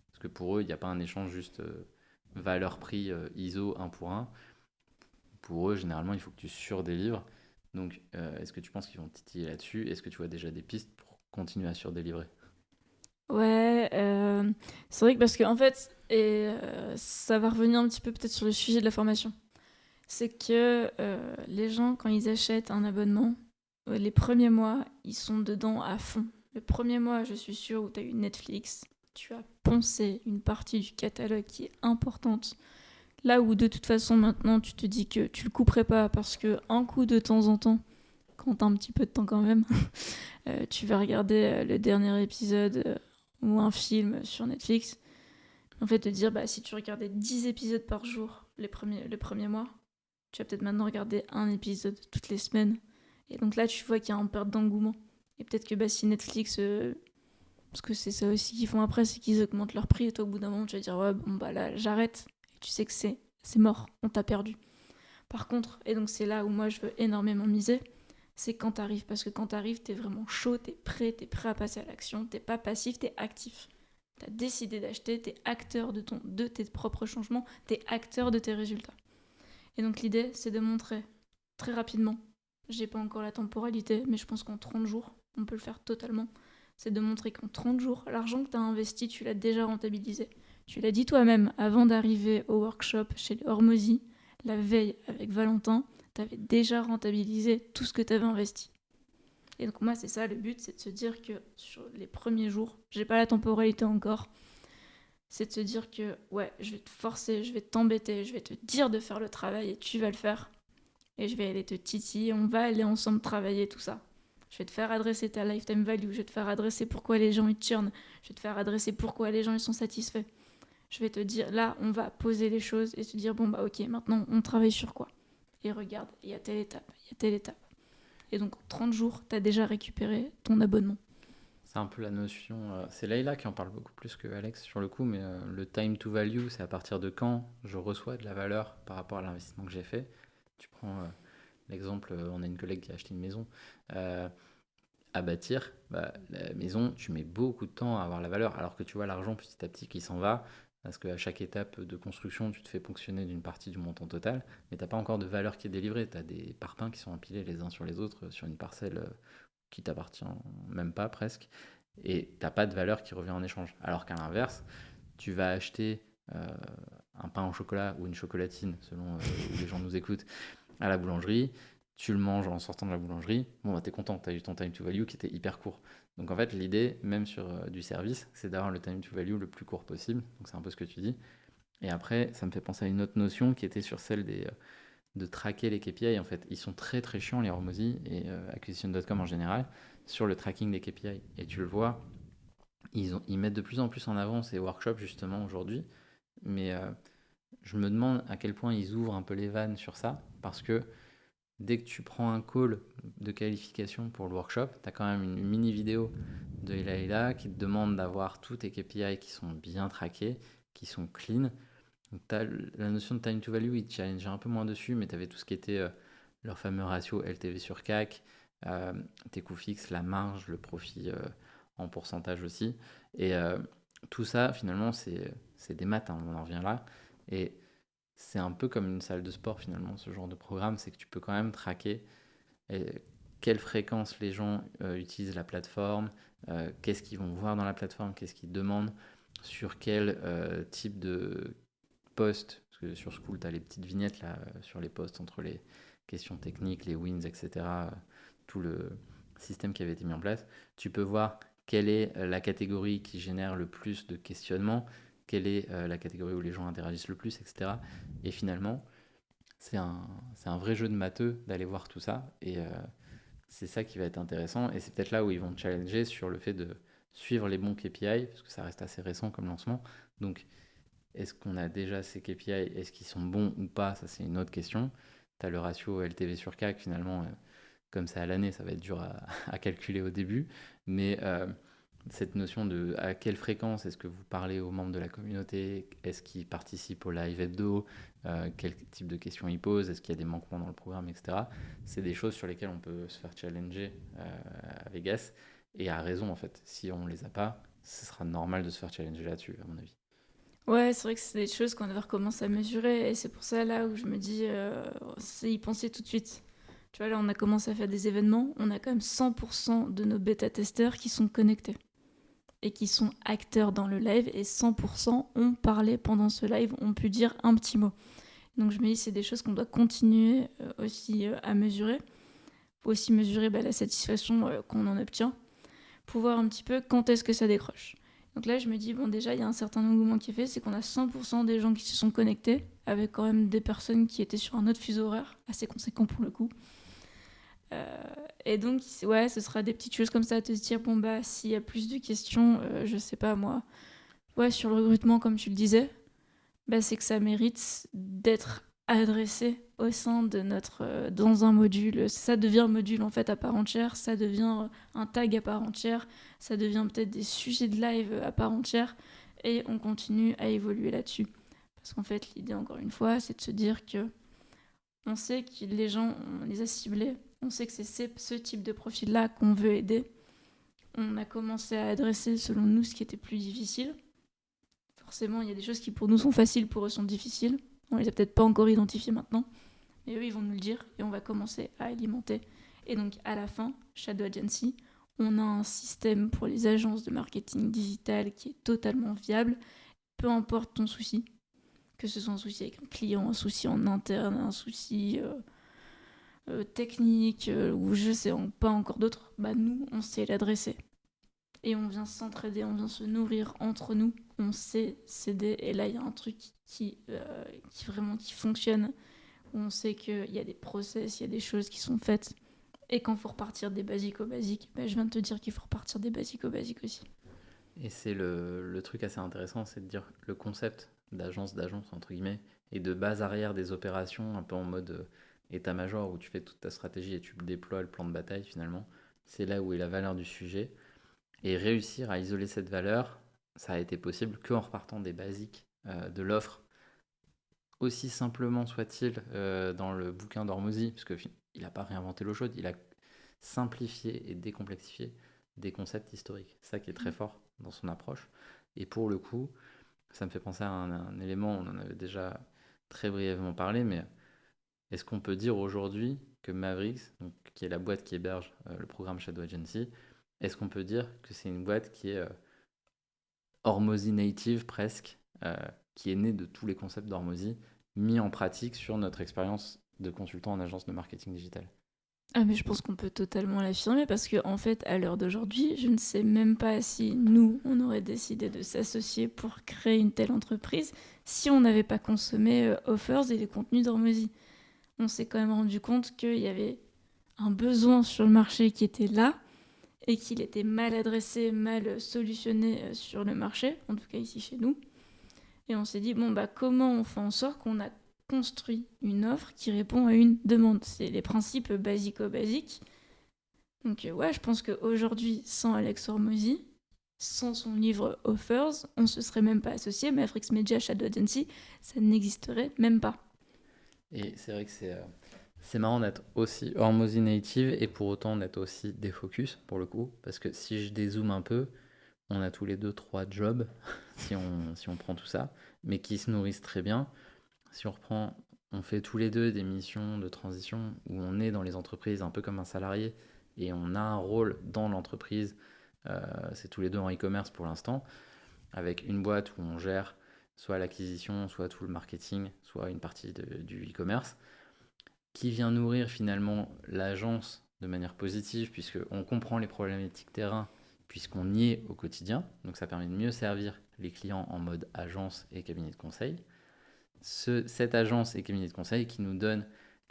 parce que pour eux il n'y a pas un échange juste valeur-prix ISO 1 pour 1. Pour eux généralement il faut que tu surdélivres. Donc est-ce que tu penses qu'ils vont titiller là-dessus? Est-ce que tu vois déjà des pistes pour continuer à surdélivrer? Ouais, c'est vrai que parce que en fait, ça va revenir un petit peu peut-être sur le sujet de la formation. C'est que les gens, quand ils achètent un abonnement, les premiers mois, ils sont dedans à fond. Le premier mois, je suis sûre, où tu as eu Netflix, tu as poncé une partie du catalogue qui est importante. Là où de toute façon maintenant tu te dis que tu le couperais pas parce que un coup de temps en temps, quand t'as un petit peu de temps quand même, tu vas regarder le dernier épisode ou un film sur Netflix. En fait, te dire, bah, si tu regardais 10 épisodes par jour le premier mois, tu vas peut-être maintenant regarder un épisode toutes les semaines. Et donc là, tu vois qu'il y a une perte d'engouement. Et peut-être que bah, si Netflix, parce que c'est ça aussi qu'ils font après, c'est qu'ils augmentent leur prix. Et toi, au bout d'un moment, tu vas dire, ouais, bon, bah là, j'arrête. Et tu sais que c'est mort, on t'a perdu. Par contre, et donc c'est là où moi je veux énormément miser, c'est quand t'arrives. Parce que quand t'arrives, t'es vraiment chaud, t'es prêt à passer à l'action, t'es pas passif, t'es actif. T'as décidé d'acheter, t'es acteur de tes propres changements, t'es acteur de tes résultats. Et donc l'idée, c'est de montrer très rapidement, j'ai pas encore la temporalité, mais je pense qu'en 30 jours, on peut le faire totalement, c'est de montrer qu'en 30 jours, l'argent que tu as investi, tu l'as déjà rentabilisé. Tu l'as dit toi-même, avant d'arriver au workshop chez les Hormozy, la veille avec Valentin, tu avais déjà rentabilisé tout ce que tu avais investi. Et donc moi, c'est ça le but, c'est de se dire que sur les premiers jours, j'ai pas la temporalité encore, c'est de se dire que ouais, je vais te forcer, je vais t'embêter, je vais te dire de faire le travail et tu vas le faire. Et je vais aller te titiller, on va aller ensemble travailler tout ça. Je vais te faire adresser ta lifetime value, je vais te faire adresser pourquoi les gens ils churnent, je vais te faire adresser pourquoi les gens ils sont satisfaits. Je vais te dire, là, on va poser les choses et se dire, bon bah ok, maintenant on travaille sur quoi? Et regarde, il y a telle étape, il y a telle étape. Et donc en 30 jours, tu as déjà récupéré ton abonnement. C'est un peu la notion, c'est Leïla qui en parle beaucoup plus que Alex sur le coup, mais le time to value, c'est à partir de quand je reçois de la valeur par rapport à l'investissement que j'ai fait. Tu prends l'exemple, on a une collègue qui a acheté une maison euh, à bâtir. Bah, la maison, tu mets beaucoup de temps à avoir la valeur, alors que tu vois l'argent petit à petit qui s'en va, parce qu'à chaque étape de construction, tu te fais ponctionner d'une partie du montant total, mais tu n'as pas encore de valeur qui est délivrée. Tu as des parpaings qui sont empilés les uns sur les autres sur une parcelle qui t'appartient même pas presque, et t'as pas de valeur qui revient en échange. Alors qu'à l'inverse, tu vas acheter euh, un pain au chocolat ou une chocolatine, selon où les gens nous écoutent, à la boulangerie, tu le manges en sortant de la boulangerie, bon bah t'es content, t'as eu ton time to value qui était hyper court. Donc en fait, l'idée, même sur du service, c'est d'avoir le time to value le plus court possible. Donc c'est un peu ce que tu dis. Et après, ça me fait penser à une autre notion qui était sur celle de traquer les KPI. En fait, ils sont très très chiants, les Hormozy et Acquisition.com en général, sur le tracking des KPI. Et tu le vois, ils mettent de plus en plus en avant ces workshops justement aujourd'hui. Mais je me demande à quel point ils ouvrent un peu les vannes sur ça, parce que dès que tu prends un call de qualification pour le workshop, tu as quand même une mini vidéo de Elaïla qui te demande d'avoir tous tes KPI qui sont bien traqués, qui sont clean. Donc t'as la notion de time to value, ils challengeaient un peu moins dessus, mais tu avais tout ce qui était leur fameux ratio LTV sur CAC, tes coûts fixes, la marge, le profit en pourcentage aussi. Et tout ça, finalement, c'est des maths, hein, on en revient là. Et c'est un peu comme une salle de sport, finalement, ce genre de programme, c'est que tu peux quand même traquer quelle fréquence les gens utilisent la plateforme, qu'est-ce qu'ils vont voir dans la plateforme, qu'est-ce qu'ils demandent, sur quel type de post, parce que sur School, tu as les petites vignettes là, sur les posts entre les questions techniques, les wins, etc., tout le système qui avait été mis en place. Tu peux voir quelle est la catégorie qui génère le plus de questionnements, quelle est la catégorie où les gens interagissent le plus, etc. Et finalement, c'est un vrai jeu de matheux d'aller voir tout ça. Et c'est ça qui va être intéressant. Et c'est peut-être là où ils vont te challenger sur le fait de suivre les bons KPI, parce que ça reste assez récent comme lancement. Donc, est-ce qu'on a déjà ces KPI? Est-ce qu'ils sont bons ou pas? Ça, c'est une autre question. Tu as le ratio LTV sur CAC, finalement, comme c'est à l'année, ça va être dur à calculer au début. Mais cette notion de à quelle fréquence est-ce que vous parlez aux membres de la communauté? Est-ce qu'ils participent au live hebdo? Quel type de questions ils posent? Est-ce qu'il y a des manquements dans le programme, etc. C'est des choses sur lesquelles on peut se faire challenger à Vegas. Et à raison, en fait. Si on ne les a pas, ce sera normal de se faire challenger là-dessus, à mon avis. Ouais, c'est vrai que c'est des choses qu'on devrait recommencer à mesurer et c'est pour ça là où je me dis, c'est y penser tout de suite. Tu vois, là, on a commencé à faire des événements, on a quand même 100% de nos bêta-testeurs qui sont connectés et qui sont acteurs dans le live et 100% ont parlé pendant ce live, ont pu dire un petit mot. Donc je me dis, c'est des choses qu'on doit continuer aussi à mesurer. Il faut aussi mesurer la satisfaction qu'on en obtient pour voir un petit peu quand est-ce que ça décroche. Donc là, je me dis, bon, déjà, il y a un certain engouement qui est fait, c'est qu'on a 100% des gens qui se sont connectés, avec quand même des personnes qui étaient sur un autre fuseau horaire, assez conséquent pour le coup. Et donc, ouais, ce sera des petites choses comme ça, à te dire, bon, bah, s'il y a plus de questions, je sais pas moi, ouais, sur le recrutement, comme tu le disais, bah, c'est que ça mérite d'être adressé au sein de notre dans un module. Ça devient un module en fait à part entière, ça devient un tag à part entière, ça devient peut-être des sujets de live à part entière et on continue à évoluer là-dessus. Parce qu'en fait, l'idée encore une fois, c'est de se dire que on sait que les gens, on les a ciblés, on sait que c'est ce type de profil-là qu'on veut aider. On a commencé à adresser selon nous ce qui était plus difficile. Forcément, il y a des choses qui pour nous sont faciles, pour eux sont difficiles. On les a peut-être pas encore identifiées maintenant, mais eux ils vont nous le dire et on va commencer à alimenter. Et donc à la fin, Shadow Agency, on a un système pour les agences de marketing digital qui est totalement viable, peu importe ton souci, que ce soit un souci avec un client, un souci en interne, un souci technique ou je sais pas encore d'autres, bah nous on sait l'adresser. Et on vient s'entraider, on vient se nourrir entre nous, on sait s'aider. Et là, il y a un truc qui vraiment qui fonctionne. Où on sait qu'il y a des process, il y a des choses qui sont faites. Et quand il faut repartir des basiques aux basiques, bah, je viens de te dire qu'il faut repartir des basiques aux basiques aussi. Et c'est le truc assez intéressant, c'est de dire le concept d'agence, entre guillemets, et de base arrière des opérations, un peu en mode état-major, où tu fais toute ta stratégie et tu déploies le plan de bataille finalement. C'est là où est la valeur du sujet. Et réussir à isoler cette valeur, ça a été possible qu'en repartant des basiques de l'offre, aussi simplement soit-il dans le bouquin d'Ormozy, parce qu'il n'a pas réinventé l'eau chaude, il a simplifié et décomplexifié des concepts historiques. C'est ça qui est très fort dans son approche. Et pour le coup, ça me fait penser à un élément, on en avait déjà très brièvement parlé, mais est-ce qu'on peut dire aujourd'hui que Mavericks, donc, qui est la boîte qui héberge le programme Shadow Agency, est-ce qu'on peut dire que c'est une boîte qui est Hormozy native presque, qui est née de tous les concepts d'Hormozy mis en pratique sur notre expérience de consultant en agence de marketing digital? Ah mais je pense qu'on peut totalement l'affirmer parce que en fait, à l'heure d'aujourd'hui, je ne sais même pas si nous, on aurait décidé de s'associer pour créer une telle entreprise si on n'avait pas consommé Offers et les contenus d'Hormozy. On s'est quand même rendu compte qu'il y avait un besoin sur le marché qui était là et qu'il était mal adressé, mal solutionné sur le marché, en tout cas ici chez nous. Et on s'est dit, bon, bah, comment on fait en sorte qu'on a construit une offre qui répond à une demande. C'est les principes basico-basiques. Donc, ouais, je pense qu'aujourd'hui, sans Alex Hormozy, sans son livre Offers, on se serait même pas associé. Mavericks Media, Shadow Agency, ça n'existerait même pas. Et c'est vrai que c'est marrant d'être aussi Hormozy native et pour autant d'être aussi défocus pour le coup. Parce que si je dézoome un peu, on a tous les deux trois jobs, si on prend tout ça, mais qui se nourrissent très bien. Si on reprend, on fait tous les deux des missions de transition où on est dans les entreprises un peu comme un salarié et on a un rôle dans l'entreprise. C'est tous les deux en e-commerce pour l'instant, avec une boîte où on gère soit l'acquisition, soit tout le marketing, soit une partie du e-commerce, qui vient nourrir finalement l'agence de manière positive, puisqu'on comprend les problématiques terrain, puisqu'on y est au quotidien. Donc ça permet de mieux servir les clients en mode agence et cabinet de conseil. Cette agence et cabinet de conseil qui nous donne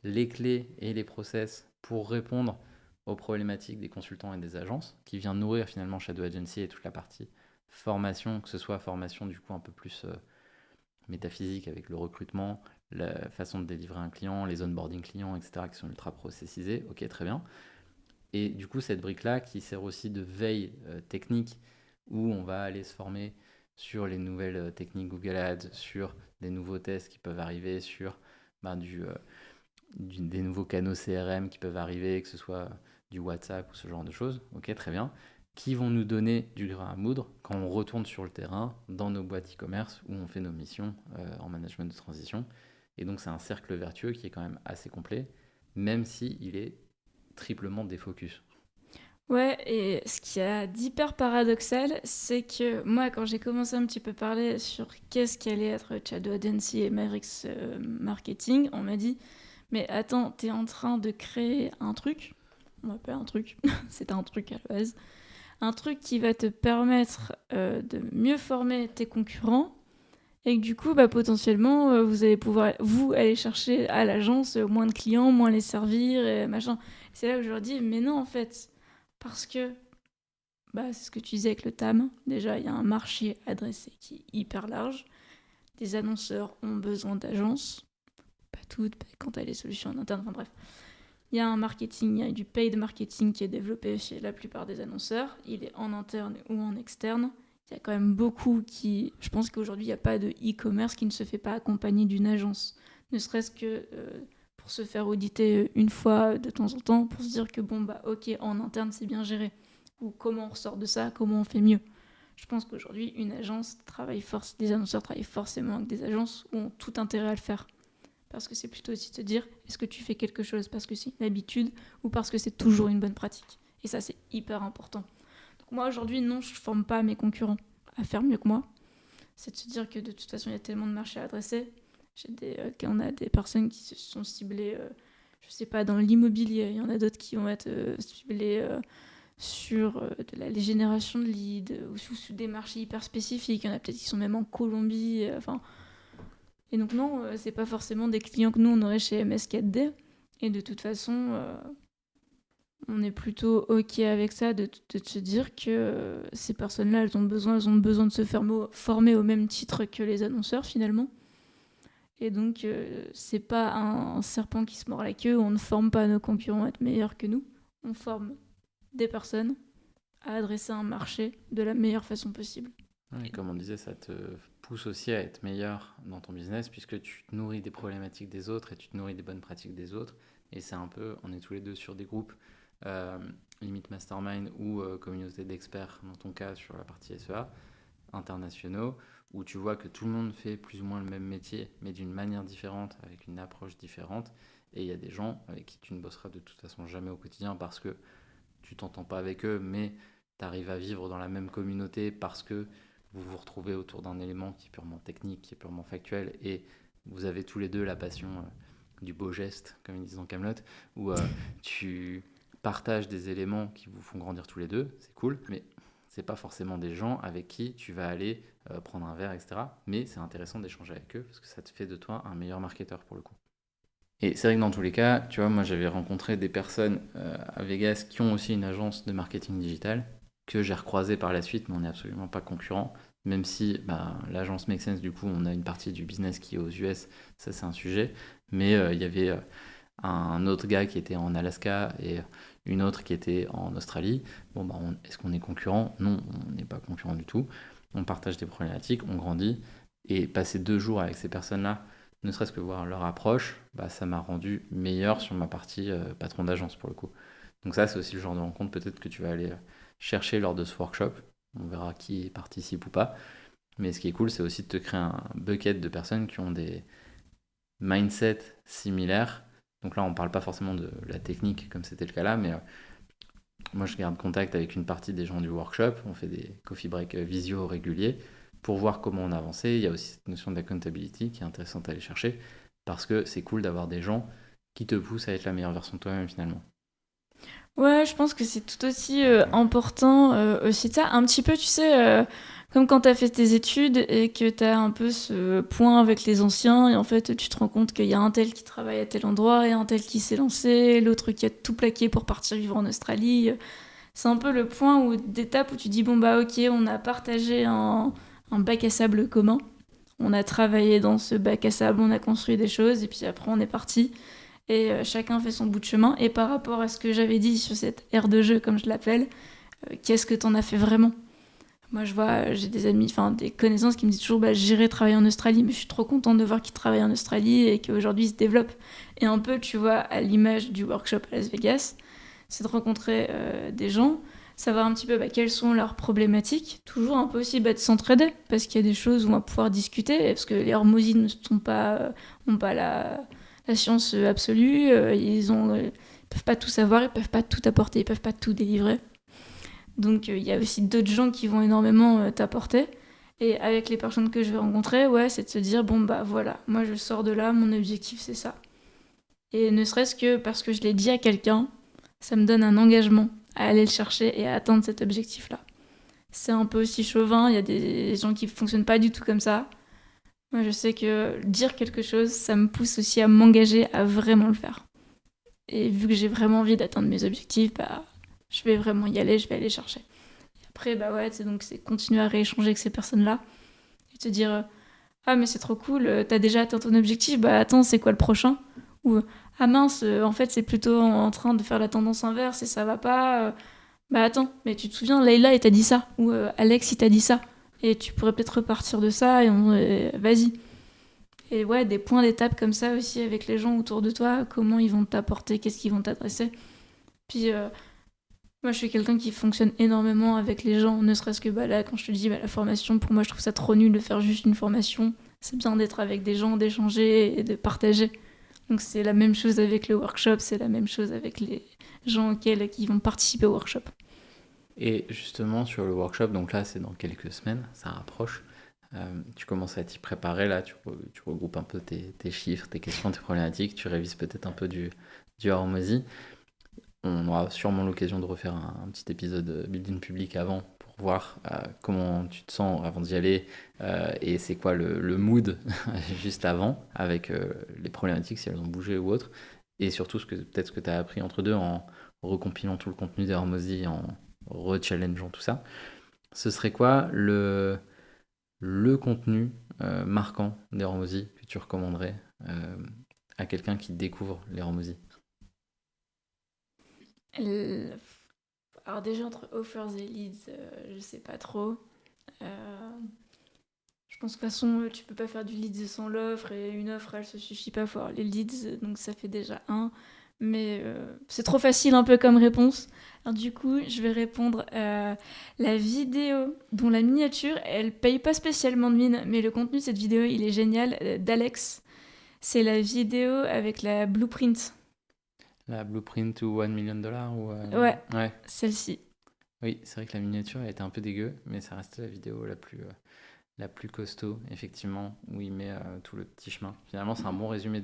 les clés et les process pour répondre aux problématiques des consultants et des agences, qui vient nourrir finalement Shadow Agency et toute la partie formation, que ce soit formation du coup un peu plus métaphysique avec le recrutement, la façon de délivrer un client, les onboarding clients, etc., qui sont ultra processisés. Ok, très bien. Et du coup, cette brique-là qui sert aussi de veille technique où on va aller se former sur les nouvelles techniques Google Ads, sur des nouveaux tests qui peuvent arriver, sur des nouveaux canaux CRM qui peuvent arriver, que ce soit du WhatsApp ou ce genre de choses. Ok, très bien. Qui vont nous donner du grain à moudre quand on retourne sur le terrain dans nos boîtes e-commerce où on fait nos missions en management de transition. Et donc, c'est un cercle vertueux qui est quand même assez complet, même s'il est triplement défocus. Ouais, et ce qui a d'hyper paradoxal, c'est que moi, quand j'ai commencé un petit peu parler sur qu'est-ce qu'allait être Shadow Agency et Mavericks Marketing, on m'a dit, mais attends, t'es en train de créer un truc, on appelle un truc, c'est un truc à la base, un truc qui va te permettre de mieux former tes concurrents et que du coup, bah, potentiellement, vous allez pouvoir, vous, aller chercher à l'agence moins de clients, moins les servir et machin. C'est là que je leur dis, mais non, en fait, parce que bah, c'est ce que tu disais avec le TAM. Déjà, il y a un marché adressé qui est hyper large. Les annonceurs ont besoin d'agences. Pas toutes, quand tu as les solutions en interne, enfin bref. Il y a un marketing, il y a du paid marketing qui est développé chez la plupart des annonceurs. Il est en interne ou en externe. Il y a quand même beaucoup qui... Je pense qu'aujourd'hui, il n'y a pas de e-commerce qui ne se fait pas accompagner d'une agence. Ne serait-ce que pour se faire auditer une fois de temps en temps, pour se dire que bon, bah ok, en interne, c'est bien géré. Ou comment on ressort de ça, comment on fait mieux. Je pense qu'aujourd'hui, une agence travaille des annonceurs travaillent forcément avec des agences où ont tout intérêt à le faire. Parce que c'est plutôt aussi de se dire, est-ce que tu fais quelque chose parce que c'est une habitude ou parce que c'est toujours une bonne pratique. Et ça, c'est hyper important. Donc moi, aujourd'hui, non, je ne forme pas mes concurrents à faire mieux que moi. C'est de se dire que de toute façon, il y a tellement de marchés à adresser. On a des personnes qui se sont ciblées, je sais pas, dans l'immobilier. Il y en a d'autres qui vont être ciblées sur de la génération de leads ou sur des marchés hyper spécifiques. Il y en a peut-être qui sont même en Colombie. Enfin, et donc non, c'est pas forcément des clients que nous on aurait chez MS4D. Et de toute façon, on est plutôt ok avec ça de se dire que ces personnes-là, elles ont besoin de se former au même titre que les annonceurs finalement. Et donc c'est pas un serpent qui se mord la queue. On ne forme pas nos concurrents à être meilleurs que nous. On forme des personnes à adresser un marché de la meilleure façon possible. Et comme on disait, ça te pousse aussi à être meilleur dans ton business puisque tu te nourris des problématiques des autres et tu te nourris des bonnes pratiques des autres. Et c'est un peu, on est tous les deux sur des groupes, euh, limite mastermind ou communauté d'experts, dans ton cas sur la partie SEA, internationaux, où tu vois que tout le monde fait plus ou moins le même métier, mais d'une manière différente, avec une approche différente. Et il y a des gens avec qui tu ne bosseras de toute façon jamais au quotidien parce que tu t'entends pas avec eux, mais tu arrives à vivre dans la même communauté parce que vous vous retrouvez autour d'un élément qui est purement technique, qui est purement factuel, et vous avez tous les deux la passion du beau geste, comme ils disent dans Kaamelott, où tu partages des éléments qui vous font grandir tous les deux, c'est cool, mais c'est pas forcément des gens avec qui tu vas aller prendre un verre, etc. Mais c'est intéressant d'échanger avec eux parce que ça te fait de toi un meilleur marketeur pour le coup. Et c'est vrai que dans tous les cas, tu vois, moi j'avais rencontré des personnes à Vegas qui ont aussi une agence de marketing digital que j'ai recroisé par la suite, mais on n'est absolument pas concurrents. Même si l'agence Make Sense, du coup, on a une partie du business qui est aux US, ça c'est un sujet. Mais il y avait un autre gars qui était en Alaska et une autre qui était en Australie. Bon, est-ce qu'on est concurrents? Non, on n'est pas concurrents du tout. On partage des problématiques, on grandit. Et passer 2 jours avec ces personnes-là, ne serait-ce que voir leur approche, ça m'a rendu meilleur sur ma partie patron d'agence pour le coup. Donc ça, c'est aussi le genre de rencontre peut-être que tu vas aller chercher lors de ce workshop. On verra qui participe ou pas. Mais ce qui est cool, c'est aussi de te créer un bucket de personnes qui ont des mindsets similaires. Donc là, on ne parle pas forcément de la technique comme c'était le cas là, mais moi, je garde contact avec une partie des gens du workshop. On fait des coffee break visio réguliers pour voir comment on avançait. Il y a aussi cette notion d'accountability qui est intéressante à aller chercher parce que c'est cool d'avoir des gens qui te poussent à être la meilleure version de toi-même finalement. Ouais, je pense que c'est tout aussi important aussi de ça. Un petit peu, tu sais, comme quand tu as fait tes études et que tu as un peu ce point avec les anciens et en fait, tu te rends compte qu'il y a un tel qui travaille à tel endroit et un tel qui s'est lancé, l'autre qui a tout plaqué pour partir vivre en Australie. C'est un peu le point d'étape où tu dis, bon bah ok, on a partagé un bac à sable commun. On a travaillé dans ce bac à sable, on a construit des choses et puis après on est parti. Et chacun fait son bout de chemin. Et par rapport à ce que j'avais dit sur cette aire de jeu, comme je l'appelle, qu'est-ce que t'en as fait vraiment? Moi, je vois, j'ai des amis, enfin des connaissances qui me disent toujours, j'irai travailler en Australie, mais je suis trop contente de voir qu'ils travaillent en Australie et qu'aujourd'hui ils se développent. Et un peu, tu vois, à l'image du workshop à Las Vegas, c'est de rencontrer des gens, savoir un petit peu quelles sont leurs problématiques, toujours un peu aussi de s'entraider, parce qu'il y a des choses où on va pouvoir discuter, parce que les hormosis ne sont pas, ont pas la science absolue, ils peuvent pas tout savoir, ils peuvent pas tout apporter, ils peuvent pas tout délivrer. Donc il y a aussi d'autres gens qui vont énormément t'apporter. Et avec les personnes que je vais rencontrer, ouais, c'est de se dire, bon voilà, moi je sors de là, mon objectif c'est ça. Et ne serait-ce que parce que je l'ai dit à quelqu'un, ça me donne un engagement à aller le chercher et à atteindre cet objectif-là. C'est un peu aussi chauvin, il y a des gens qui fonctionnent pas du tout comme ça. Moi, je sais que dire quelque chose, ça me pousse aussi à m'engager à vraiment le faire. Et vu que j'ai vraiment envie d'atteindre mes objectifs, je vais vraiment y aller, je vais aller chercher. Et après, ouais, c'est continuer à rééchanger avec ces personnes-là et te dire ah, mais c'est trop cool, t'as déjà atteint ton objectif, attends, c'est quoi le prochain? Ou ah mince, en fait, c'est plutôt en train de faire la tendance inverse et ça va pas. Attends, mais tu te souviens, Leïla, il t'a dit ça, ou Alex, il t'a dit ça. Et tu pourrais peut-être repartir de ça et vas-y. Et ouais, des points d'étape comme ça aussi avec les gens autour de toi, comment ils vont t'apporter, qu'est-ce qu'ils vont t'adresser. Puis moi, je suis quelqu'un qui fonctionne énormément avec les gens, ne serait-ce que là, quand je te dis la formation, pour moi, je trouve ça trop nul de faire juste une formation. C'est bien d'être avec des gens, d'échanger et de partager. Donc c'est la même chose avec le workshop, c'est la même chose avec les gens qui vont participer au workshop. Et justement, sur le workshop, donc là, c'est dans quelques semaines, ça approche. Tu commences à t'y préparer, là, tu regroupes un peu tes chiffres, tes questions, tes problématiques, tu révises peut-être un peu du Hormozy. On aura sûrement l'occasion de refaire un petit épisode building public avant pour voir comment tu te sens avant d'y aller et c'est quoi le mood juste avant avec les problématiques, si elles ont bougé ou autre. Et surtout, peut-être ce que tu as appris entre deux en recompilant tout le contenu des Hormozy, en rechallengeant tout ça. Ce serait quoi le contenu marquant des Hormozy que tu recommanderais à quelqu'un qui découvre les Hormozy? Alors déjà entre offers et leads, je sais pas trop. Je pense que de toute façon, tu peux pas faire du leads sans l'offre et une offre, elle se suffit pas, faut avoir les leads, donc ça fait déjà un. Mais c'est trop facile un peu comme réponse. Alors du coup, je vais répondre à la vidéo dont la miniature, elle paye pas spécialement de mine, mais le contenu de cette vidéo, il est génial, d'Alex. C'est la vidéo avec la blueprint. La blueprint to $1 million ou Ouais, ouais. celle-ci. Oui, c'est vrai que la miniature elle était un peu dégueu, mais ça restait la vidéo la plus costaud, effectivement, où il met tout le petit chemin. Finalement, c'est un bon résumé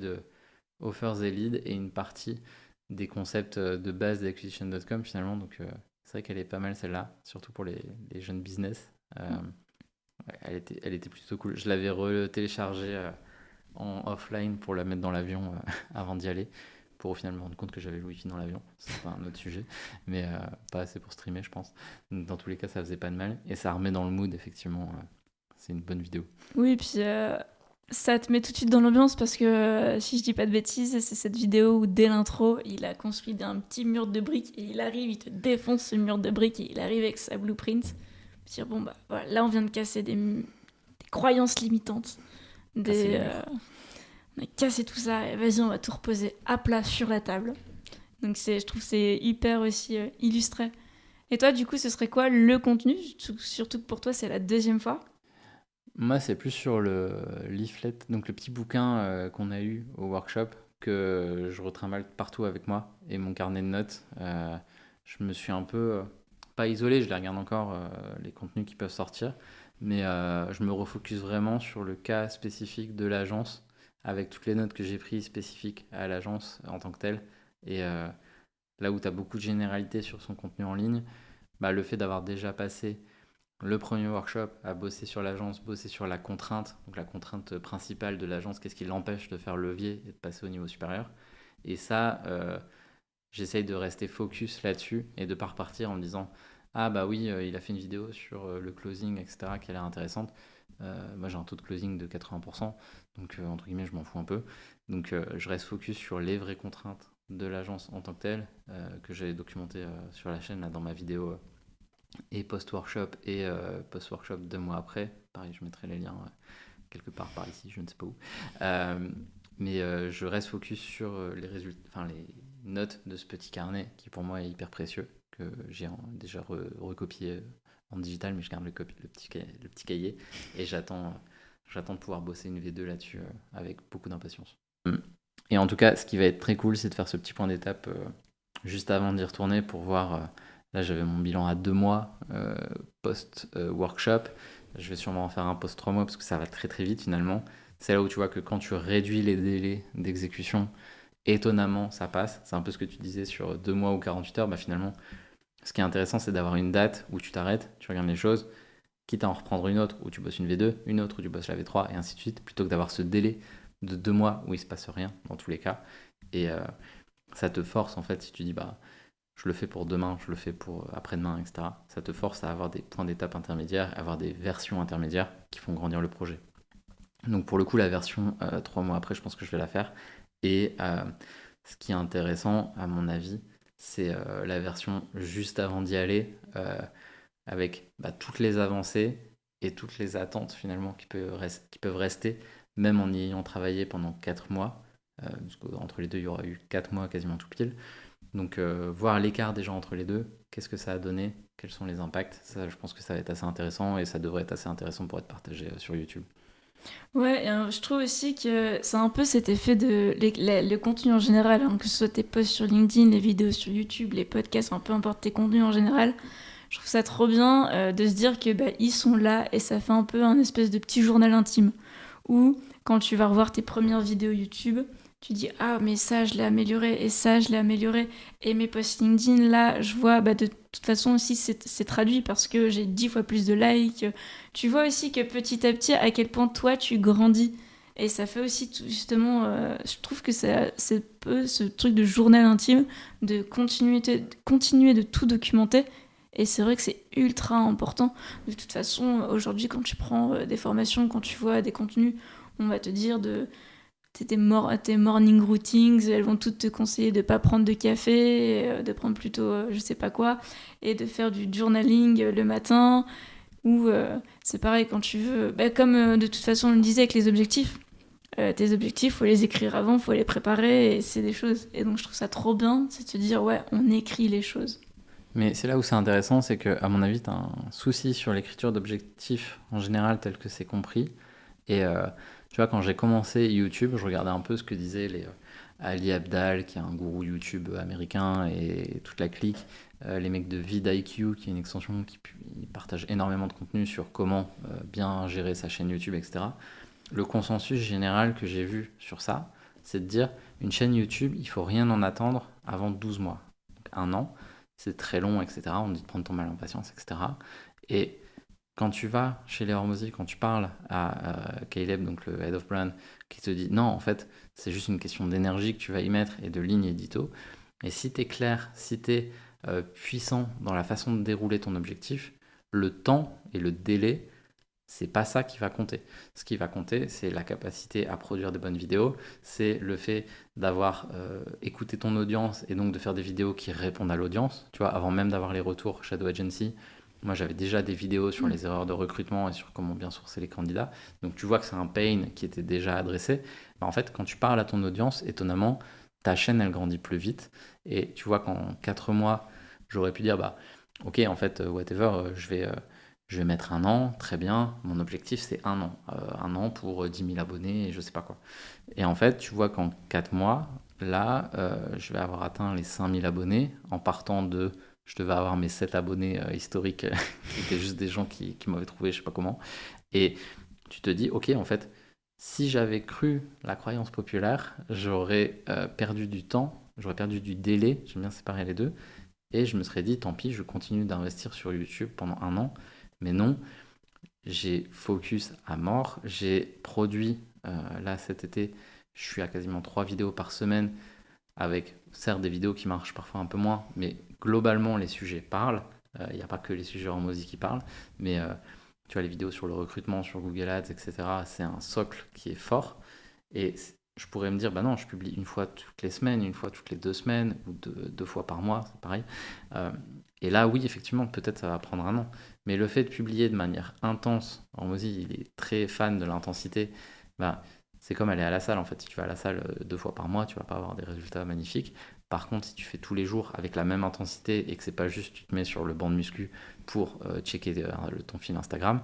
offers et leads et une partie des concepts de base d'acquisition.com finalement. Donc c'est vrai qu'elle est pas mal celle-là, surtout pour les jeunes business. Ouais, elle était plutôt cool. Je l'avais téléchargée en offline pour la mettre dans l'avion avant d'y aller, pour au final me rendre compte que j'avais le wifi dans l'avion. C'est pas un autre sujet, mais pas assez pour streamer, je pense. Donc, dans tous les cas, ça faisait pas de mal et ça remet dans le mood, effectivement. C'est une bonne vidéo. Oui, puis ça te met tout de suite dans l'ambiance parce que si je dis pas de bêtises, c'est cette vidéo où dès l'intro, il a construit un petit mur de briques et il arrive, il te défonce ce mur de briques et il arrive avec sa blueprint. Dire bon bah voilà, là on vient de casser des croyances limitantes, Casser les on a cassé tout ça et vas-y on va tout reposer à plat sur la table. Donc je trouve que c'est hyper aussi illustré. Et toi du coup ce serait quoi le contenu, surtout que pour toi c'est la deuxième fois? Moi, c'est plus sur le leaflet, donc le petit bouquin qu'on a eu au workshop, que je retrimballe partout avec moi et mon carnet de notes. Je me suis un peu, pas isolé, je les regarde encore, les contenus qui peuvent sortir, mais je me refocus vraiment sur le cas spécifique de l'agence, avec toutes les notes que j'ai prises spécifiques à l'agence en tant que telle. Et là où tu as beaucoup de généralité sur son contenu en ligne, bah, le fait d'avoir déjà passé le premier workshop à bosser sur l'agence, bosser sur la contrainte, donc la contrainte principale de l'agence, qu'est-ce qui l'empêche de faire levier et de passer au niveau supérieur. Et ça, j'essaye de rester focus là-dessus et de ne pas repartir en me disant ah bah oui, il a fait une vidéo sur le closing, etc., qui a l'air intéressante. Moi j'ai un taux de closing de 80%, donc entre guillemets je m'en fous un peu. Donc je reste focus sur les vraies contraintes de l'agence en tant que telle, que j'avais documenté sur la chaîne là, dans ma vidéo et post-workshop et post-workshop 2 mois après. Pareil, je mettrai les liens quelque part par ici, je ne sais pas où. Mais je reste focus sur les résultats, enfin les notes de ce petit carnet qui pour moi est hyper précieux, que j'ai déjà recopié en digital, mais je garde le petit cahier et j'attends de pouvoir bosser une V2 là-dessus avec beaucoup d'impatience. Et en tout cas, ce qui va être très cool, c'est de faire ce petit point d'étape juste avant d'y retourner pour voir. Là, j'avais mon bilan à 2 mois post-workshop. Je vais sûrement en faire un post-3 mois parce que ça va très très vite finalement. C'est là où tu vois que quand tu réduis les délais d'exécution, étonnamment, ça passe. C'est un peu ce que tu disais sur 2 mois ou 48 heures. Bah, finalement, ce qui est intéressant, c'est d'avoir une date où tu t'arrêtes, tu regardes les choses, quitte à en reprendre une autre où tu bosses une V2, une autre où tu bosses la V3 et ainsi de suite, plutôt que d'avoir ce délai de 2 mois où il se passe rien dans tous les cas. Et ça te force en fait, si tu dis bah je le fais pour demain, je le fais pour après-demain, etc. Ça te force à avoir des points d'étape intermédiaires, à avoir des versions intermédiaires qui font grandir le projet. Donc pour le coup, la version 3 mois après, je pense que je vais la faire. Et ce qui est intéressant, à mon avis, c'est la version juste avant d'y aller, avec toutes les avancées et toutes les attentes finalement qui peuvent rester, même en y ayant travaillé pendant 4 mois. Parce qu'entre les deux, il y aura eu 4 mois quasiment tout pile. Donc voir l'écart déjà entre les deux, qu'est-ce que ça a donné, quels sont les impacts, ça je pense que ça va être assez intéressant et ça devrait être assez intéressant pour être partagé sur YouTube. Ouais, et, je trouve aussi que c'est un peu cet effet de le contenu en général, hein, que ce soit tes posts sur LinkedIn, les vidéos sur YouTube, les podcasts, enfin, peu importe tes contenus en général. Je trouve ça trop bien de se dire que bah, ils sont là et ça fait un peu un espèce de petit journal intime où quand tu vas revoir tes premières vidéos YouTube, tu dis ah mais ça je l'ai amélioré et ça je l'ai amélioré et mes posts LinkedIn là je vois bah, de toute façon aussi c'est traduit parce que j'ai 10 fois plus de likes. Tu vois aussi que petit à petit à quel point toi tu grandis et ça fait aussi justement je trouve que c'est peu ce truc de journal intime de continuer de tout documenter et c'est vrai que c'est ultra important. De toute façon, aujourd'hui, quand tu prends des formations, quand tu vois des contenus, on va te dire de tes morning routines, elles vont toutes te conseiller de ne pas prendre de café, de prendre plutôt je sais pas quoi, et de faire du journaling le matin, ou c'est pareil quand tu veux, bah, comme de toute façon on le disait avec les objectifs, tes objectifs, faut les écrire avant, faut les préparer, et c'est des choses. Et donc je trouve ça trop bien, c'est de se dire ouais, on écrit les choses. Mais c'est là où c'est intéressant, c'est que à mon avis, tu as un souci sur l'écriture d'objectifs en général tel que c'est compris. Et tu vois, quand j'ai commencé YouTube, je regardais un peu ce que disaient Ali Abdaal, qui est un gourou YouTube américain, et toute la clique, les mecs de vidIQ, qui est une extension qui partage énormément de contenu sur comment bien gérer sa chaîne YouTube, etc. Le consensus général que j'ai vu sur ça, c'est de dire une chaîne YouTube, il faut rien en attendre avant 12 mois. Donc, un an, c'est très long, etc. On dit de prendre ton mal en patience, etc. Et quand tu vas chez les Hormozy, quand tu parles à Caleb, donc le Head of Brand, qui te dit non, en fait, c'est juste une question d'énergie que tu vas y mettre et de ligne édito. Et si tu es clair, si tu es puissant dans la façon de dérouler ton objectif, le temps et le délai, c'est pas ça qui va compter. Ce qui va compter, c'est la capacité à produire des bonnes vidéos, c'est le fait d'avoir écouté ton audience et donc de faire des vidéos qui répondent à l'audience. Tu vois, avant même d'avoir les retours Shadow Agency, moi j'avais déjà des vidéos sur les erreurs de recrutement et sur comment bien sourcer les candidats. Donc tu vois que c'est un pain qui était déjà adressé. En fait, quand tu parles à ton audience, étonnamment, ta chaîne elle grandit plus vite. Et tu vois qu'en 4 mois, j'aurais pu dire bah ok en fait whatever, je vais mettre un an, très bien. Mon objectif, c'est un an pour 10 000 abonnés et je sais pas quoi. Et en fait, tu vois qu'en 4 mois, là, je vais avoir atteint les 5 000 abonnés en partant de. Je devais avoir mes 7 abonnés historiques qui étaient juste des gens qui m'avaient trouvé, je sais pas comment. Et tu te dis, ok, en fait, si j'avais cru la croyance populaire, j'aurais perdu du temps, j'aurais perdu du délai, j'aime bien séparer les deux. Et je me serais dit, tant pis, je continue d'investir sur YouTube pendant un an. Mais non, j'ai focus à mort. J'ai produit, là cet été, je suis à quasiment 3 vidéos par semaine, avec certes des vidéos qui marchent parfois un peu moins, mais globalement les sujets parlent. Il n'y a pas que les sujets en musique qui parlent, mais tu vois les vidéos sur le recrutement, sur Google Ads, etc. C'est un socle qui est fort. Et je pourrais me dire, bah non, je publie une fois toutes les semaines, une fois toutes les 2 semaines, ou deux fois par mois, c'est pareil. Euh, et là, oui, effectivement, peut-être ça va prendre un an. Mais le fait de publier de manière intense, Hormozy, il est très fan de l'intensité, bah, c'est comme aller à la salle, en fait. Si tu vas à la salle 2 fois par mois, tu vas pas avoir des résultats magnifiques. Par contre, si tu fais tous les jours avec la même intensité et que c'est pas juste tu te mets sur le banc de muscu pour checker ton fil Instagram,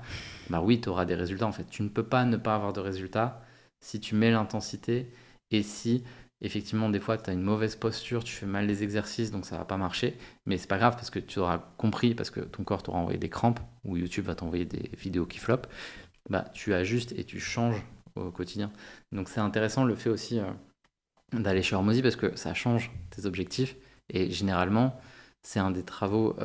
bah oui, tu auras des résultats, en fait. Tu ne peux pas ne pas avoir de résultats si tu mets l'intensité et si effectivement des fois tu as une mauvaise posture, tu fais mal les exercices donc ça va pas marcher, mais c'est pas grave parce que tu auras compris, parce que ton corps t'aura envoyé des crampes ou YouTube va t'envoyer des vidéos qui flopent, bah tu ajustes et tu changes au quotidien. Donc c'est intéressant le fait aussi d'aller chez Hormozy parce que ça change tes objectifs et généralement c'est un des travaux,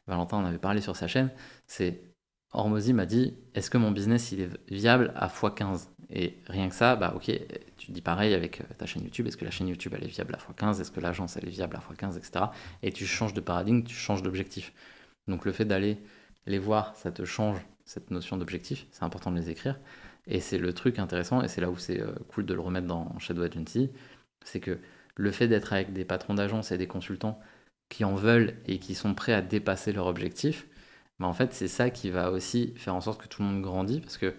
Valentin en avait parlé sur sa chaîne, c'est Hormozy m'a dit est-ce que mon business il est viable à x15. Et rien que ça, bah ok, tu dis pareil avec ta chaîne YouTube, est-ce que la chaîne YouTube elle est viable à x15, est-ce que l'agence elle est viable à x15, etc. Et tu changes de paradigme, tu changes d'objectif. Donc le fait d'aller les voir, ça te change cette notion d'objectif, c'est important de les écrire. Et c'est le truc intéressant, et c'est là où c'est cool de le remettre dans Shadow Agency, c'est que le fait d'être avec des patrons d'agence et des consultants qui en veulent et qui sont prêts à dépasser leur objectif, bah en fait c'est ça qui va aussi faire en sorte que tout le monde grandit, parce que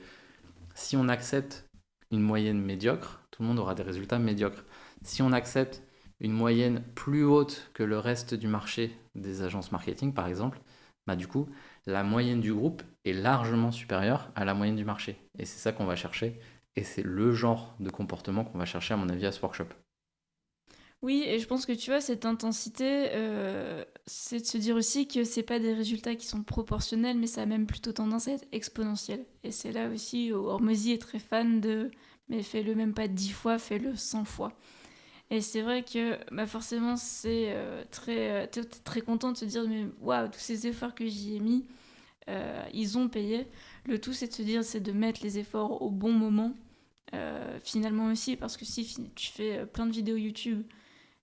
si on accepte une moyenne médiocre, tout le monde aura des résultats médiocres. Si on accepte une moyenne plus haute que le reste du marché des agences marketing, par exemple, bah du coup, la moyenne du groupe est largement supérieure à la moyenne du marché. Et c'est ça qu'on va chercher. Et c'est le genre de comportement qu'on va chercher, à mon avis, à ce workshop. Oui, et je pense que tu vois, cette intensité, c'est de se dire aussi que c'est pas des résultats qui sont proportionnels, mais ça a même plutôt tendance à être exponentiel. Et c'est là aussi où Hormozy est très fan de mais fais-le même pas 10 fois, fais-le 100 fois. Et c'est vrai que bah forcément, c'est t'es très content de se dire mais waouh, tous ces efforts que j'y ai mis, ils ont payé. Le tout, c'est de se dire, c'est de mettre les efforts au bon moment. Finalement aussi, parce que si tu fais plein de vidéos YouTube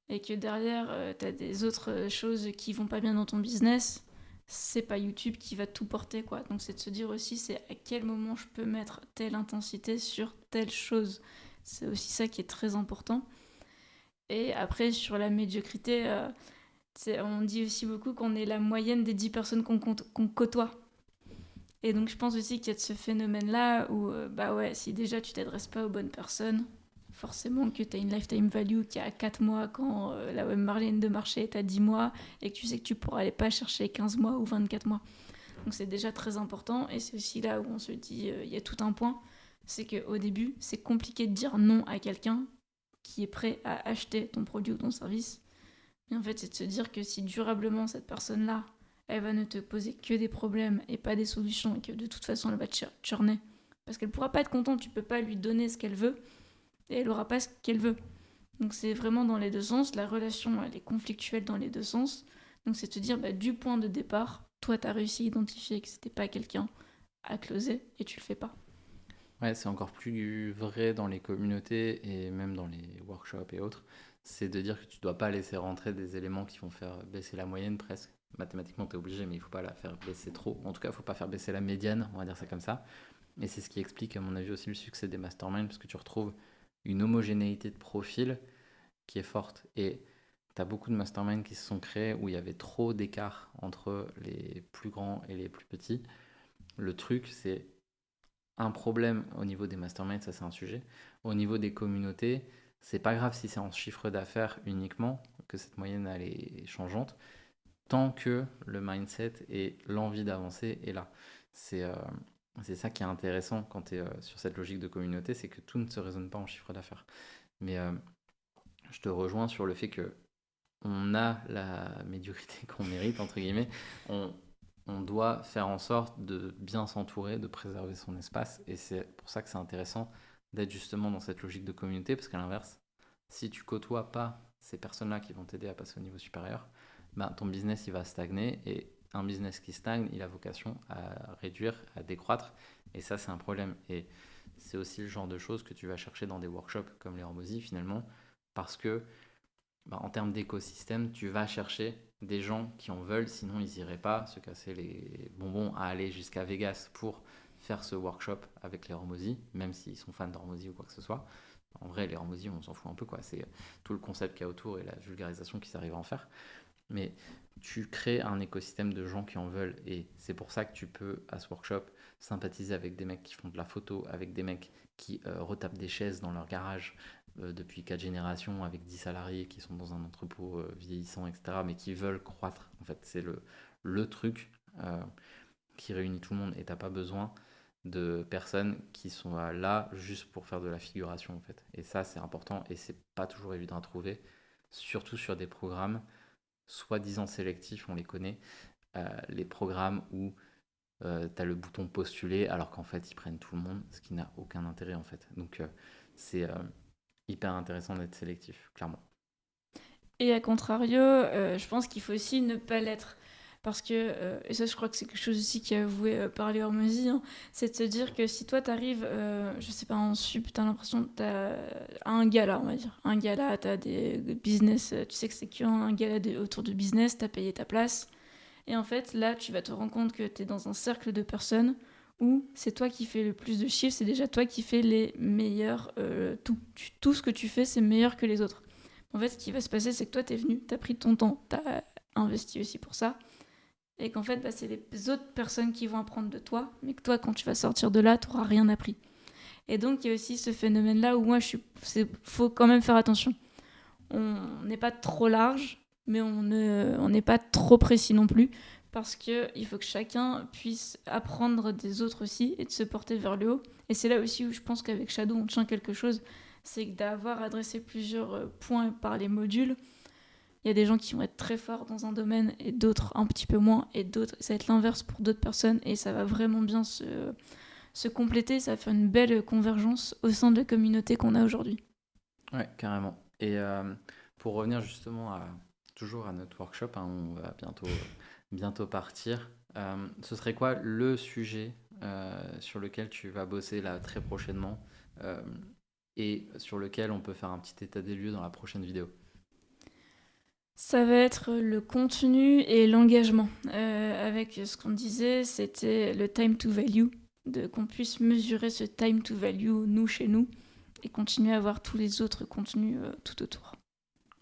et que derrière, tu as des autres choses qui vont pas bien dans ton business, c'est pas YouTube qui va tout porter, quoi. Donc c'est de se dire aussi, c'est à quel moment je peux mettre telle intensité sur telle chose. C'est aussi ça qui est très important. Et après, sur la médiocrité, on dit aussi beaucoup qu'on est la moyenne des 10 personnes qu'on côtoie. Et donc je pense aussi qu'il y a de ce phénomène-là où, bah ouais, si déjà tu t'adresses pas aux bonnes personnes, forcément que tu as une lifetime value qui est à 4 mois quand la web margin de marché est à 10 mois et que tu sais que tu pourras aller pas chercher 15 mois ou 24 mois. Donc c'est déjà très important et c'est aussi là où on se dit, il y a tout un point, c'est qu'au début, c'est compliqué de dire non à quelqu'un qui est prêt à acheter ton produit ou ton service. Mais en fait, c'est de se dire que si durablement cette personne-là, elle va ne te poser que des problèmes et pas des solutions et que de toute façon elle va te churner parce qu'elle pourra pas être contente, tu peux pas lui donner ce qu'elle veut, et elle aura pas ce qu'elle veut. Donc c'est vraiment dans les deux sens, la relation elle est conflictuelle dans les deux sens. Donc c'est te dire du point de départ, toi tu as réussi à identifier que c'était pas quelqu'un à closer et tu le fais pas. Ouais, c'est encore plus vrai dans les communautés et même dans les workshops et autres. C'est de dire que tu dois pas laisser rentrer des éléments qui vont faire baisser la moyenne presque. Mathématiquement, tu es obligé, mais il faut pas la faire baisser trop. En tout cas, il faut pas faire baisser la médiane, on va dire ça comme ça. Et c'est ce qui explique, à mon avis, aussi le succès des masterminds, parce que tu retrouves une homogénéité de profil qui est forte. Et tu as beaucoup de masterminds qui se sont créés où il y avait trop d'écart entre les plus grands et les plus petits. Le truc, c'est un problème au niveau des masterminds, ça c'est un sujet. Au niveau des communautés, c'est pas grave si c'est en chiffre d'affaires uniquement, que cette moyenne elle est changeante, tant que le mindset et l'envie d'avancer est là. C'est euh, c'est ça qui est intéressant quand tu es sur cette logique de communauté, c'est que tout ne se raisonne pas en chiffre d'affaires. Mais je te rejoins sur le fait que on a la médiocrité qu'on mérite, entre guillemets. On, on doit faire en sorte de bien s'entourer, de préserver son espace. Et c'est pour ça que c'est intéressant d'être justement dans cette logique de communauté, parce qu'à l'inverse, si tu côtoies pas ces personnes-là qui vont t'aider à passer au niveau supérieur, ben, ton business il va stagner. Et un business qui stagne, il a vocation à réduire, à décroître. Et ça, c'est un problème. Et c'est aussi le genre de choses que tu vas chercher dans des workshops comme les Hormozy finalement, parce que en termes d'écosystème, tu vas chercher des gens qui en veulent, sinon ils n'iraient pas se casser les bonbons à aller jusqu'à Vegas pour faire ce workshop avec les Hormozy, même s'ils sont fans d'Hormozy ou quoi que ce soit. En vrai, les Hormozy, on s'en fout un peu, quoi. C'est tout le concept qu'il y a autour et la vulgarisation qu'ils arrivent à en faire. Mais tu crées un écosystème de gens qui en veulent et c'est pour ça que tu peux, à ce workshop, sympathiser avec des mecs qui font de la photo, avec des mecs qui retapent des chaises dans leur garage depuis 4 générations, avec 10 salariés qui sont dans un entrepôt vieillissant, etc., mais qui veulent croître. En fait, c'est le truc qui réunit tout le monde et t'as pas besoin de personnes qui sont là juste pour faire de la figuration, en fait. Et ça, c'est important et c'est pas toujours évident à trouver, surtout sur des programmes soi-disant sélectifs, on les connaît, les programmes où tu as le bouton postuler alors qu'en fait ils prennent tout le monde, ce qui n'a aucun intérêt en fait. Donc c'est hyper intéressant d'être sélectif, clairement. Et à contrario, je pense qu'il faut aussi ne pas l'être. Parce que, et ça je crois que c'est quelque chose aussi qui est avoué par les Hormozy, hein, c'est de se dire que si toi t'arrives, je sais pas, en sup, t'as l'impression que t'as un gala, on va dire. Un gala, t'as des business, tu sais que c'est qu'un gala autour du business, t'as payé ta place. Et en fait, là, tu vas te rendre compte que t'es dans un cercle de personnes où c'est toi qui fais le plus de chiffres, c'est déjà toi qui fais les meilleurs, tout ce que tu fais, c'est meilleur que les autres. En fait, ce qui va se passer, c'est que toi, t'es venu, t'as pris ton temps, t'as investi aussi pour ça, et qu'en fait, c'est les autres personnes qui vont apprendre de toi, mais que toi, quand tu vas sortir de là, t'auras rien appris. Et donc, il y a aussi ce phénomène-là où moi, faut quand même faire attention. On n'est pas trop large, mais on n'est pas trop précis non plus, parce qu'il faut que chacun puisse apprendre des autres aussi et de se porter vers le haut. Et c'est là aussi où je pense qu'avec Shadow, on tient quelque chose, c'est que d'avoir adressé plusieurs points par les modules, il y a des gens qui vont être très forts dans un domaine et d'autres un petit peu moins, et d'autres, ça va être l'inverse pour d'autres personnes, et ça va vraiment bien se compléter, ça va faire une belle convergence au sein de la communauté qu'on a aujourd'hui. Ouais, carrément. Et pour revenir justement toujours à notre workshop, hein, on va bientôt partir. Ce serait quoi le sujet sur lequel tu vas bosser là très prochainement euh, et sur lequel on peut faire un petit état des lieux dans la prochaine vidéo? Ça va être le contenu et l'engagement. Avec ce qu'on disait, c'était le time to value, qu'on puisse mesurer ce time to value, nous, chez nous, et continuer à voir tous les autres contenus tout autour.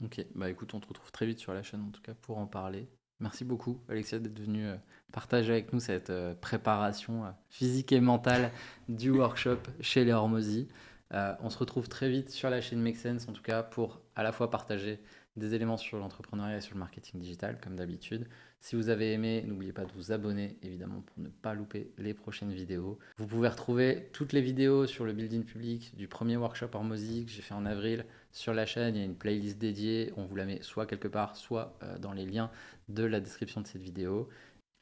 Ok, bah écoute, on te retrouve très vite sur la chaîne en tout cas pour en parler. Merci beaucoup Alexia d'être venue partager avec nous cette préparation physique et mentale du workshop chez les Hormozy. On se retrouve très vite sur la chaîne Make Sense en tout cas pour à la fois partager des éléments sur l'entrepreneuriat et sur le marketing digital comme d'habitude. Si vous avez aimé, n'oubliez pas de vous abonner évidemment pour ne pas louper les prochaines vidéos. Vous pouvez retrouver toutes les vidéos sur le building public du premier workshop Hormozy que j'ai fait en avril sur la chaîne. Il y a une playlist dédiée, on vous la met soit quelque part, soit dans les liens de la description de cette vidéo.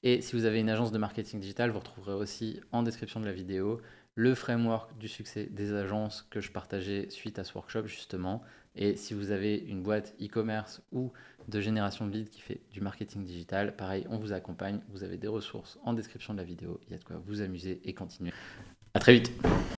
Et si vous avez une agence de marketing digital, vous retrouverez aussi en description de la vidéo le framework du succès des agences que je partageais suite à ce workshop justement. Et si vous avez une boîte e-commerce ou de génération de leads qui fait du marketing digital, pareil, on vous accompagne. Vous avez des ressources en description de la vidéo. Il y a de quoi vous amuser et continuer. À très vite.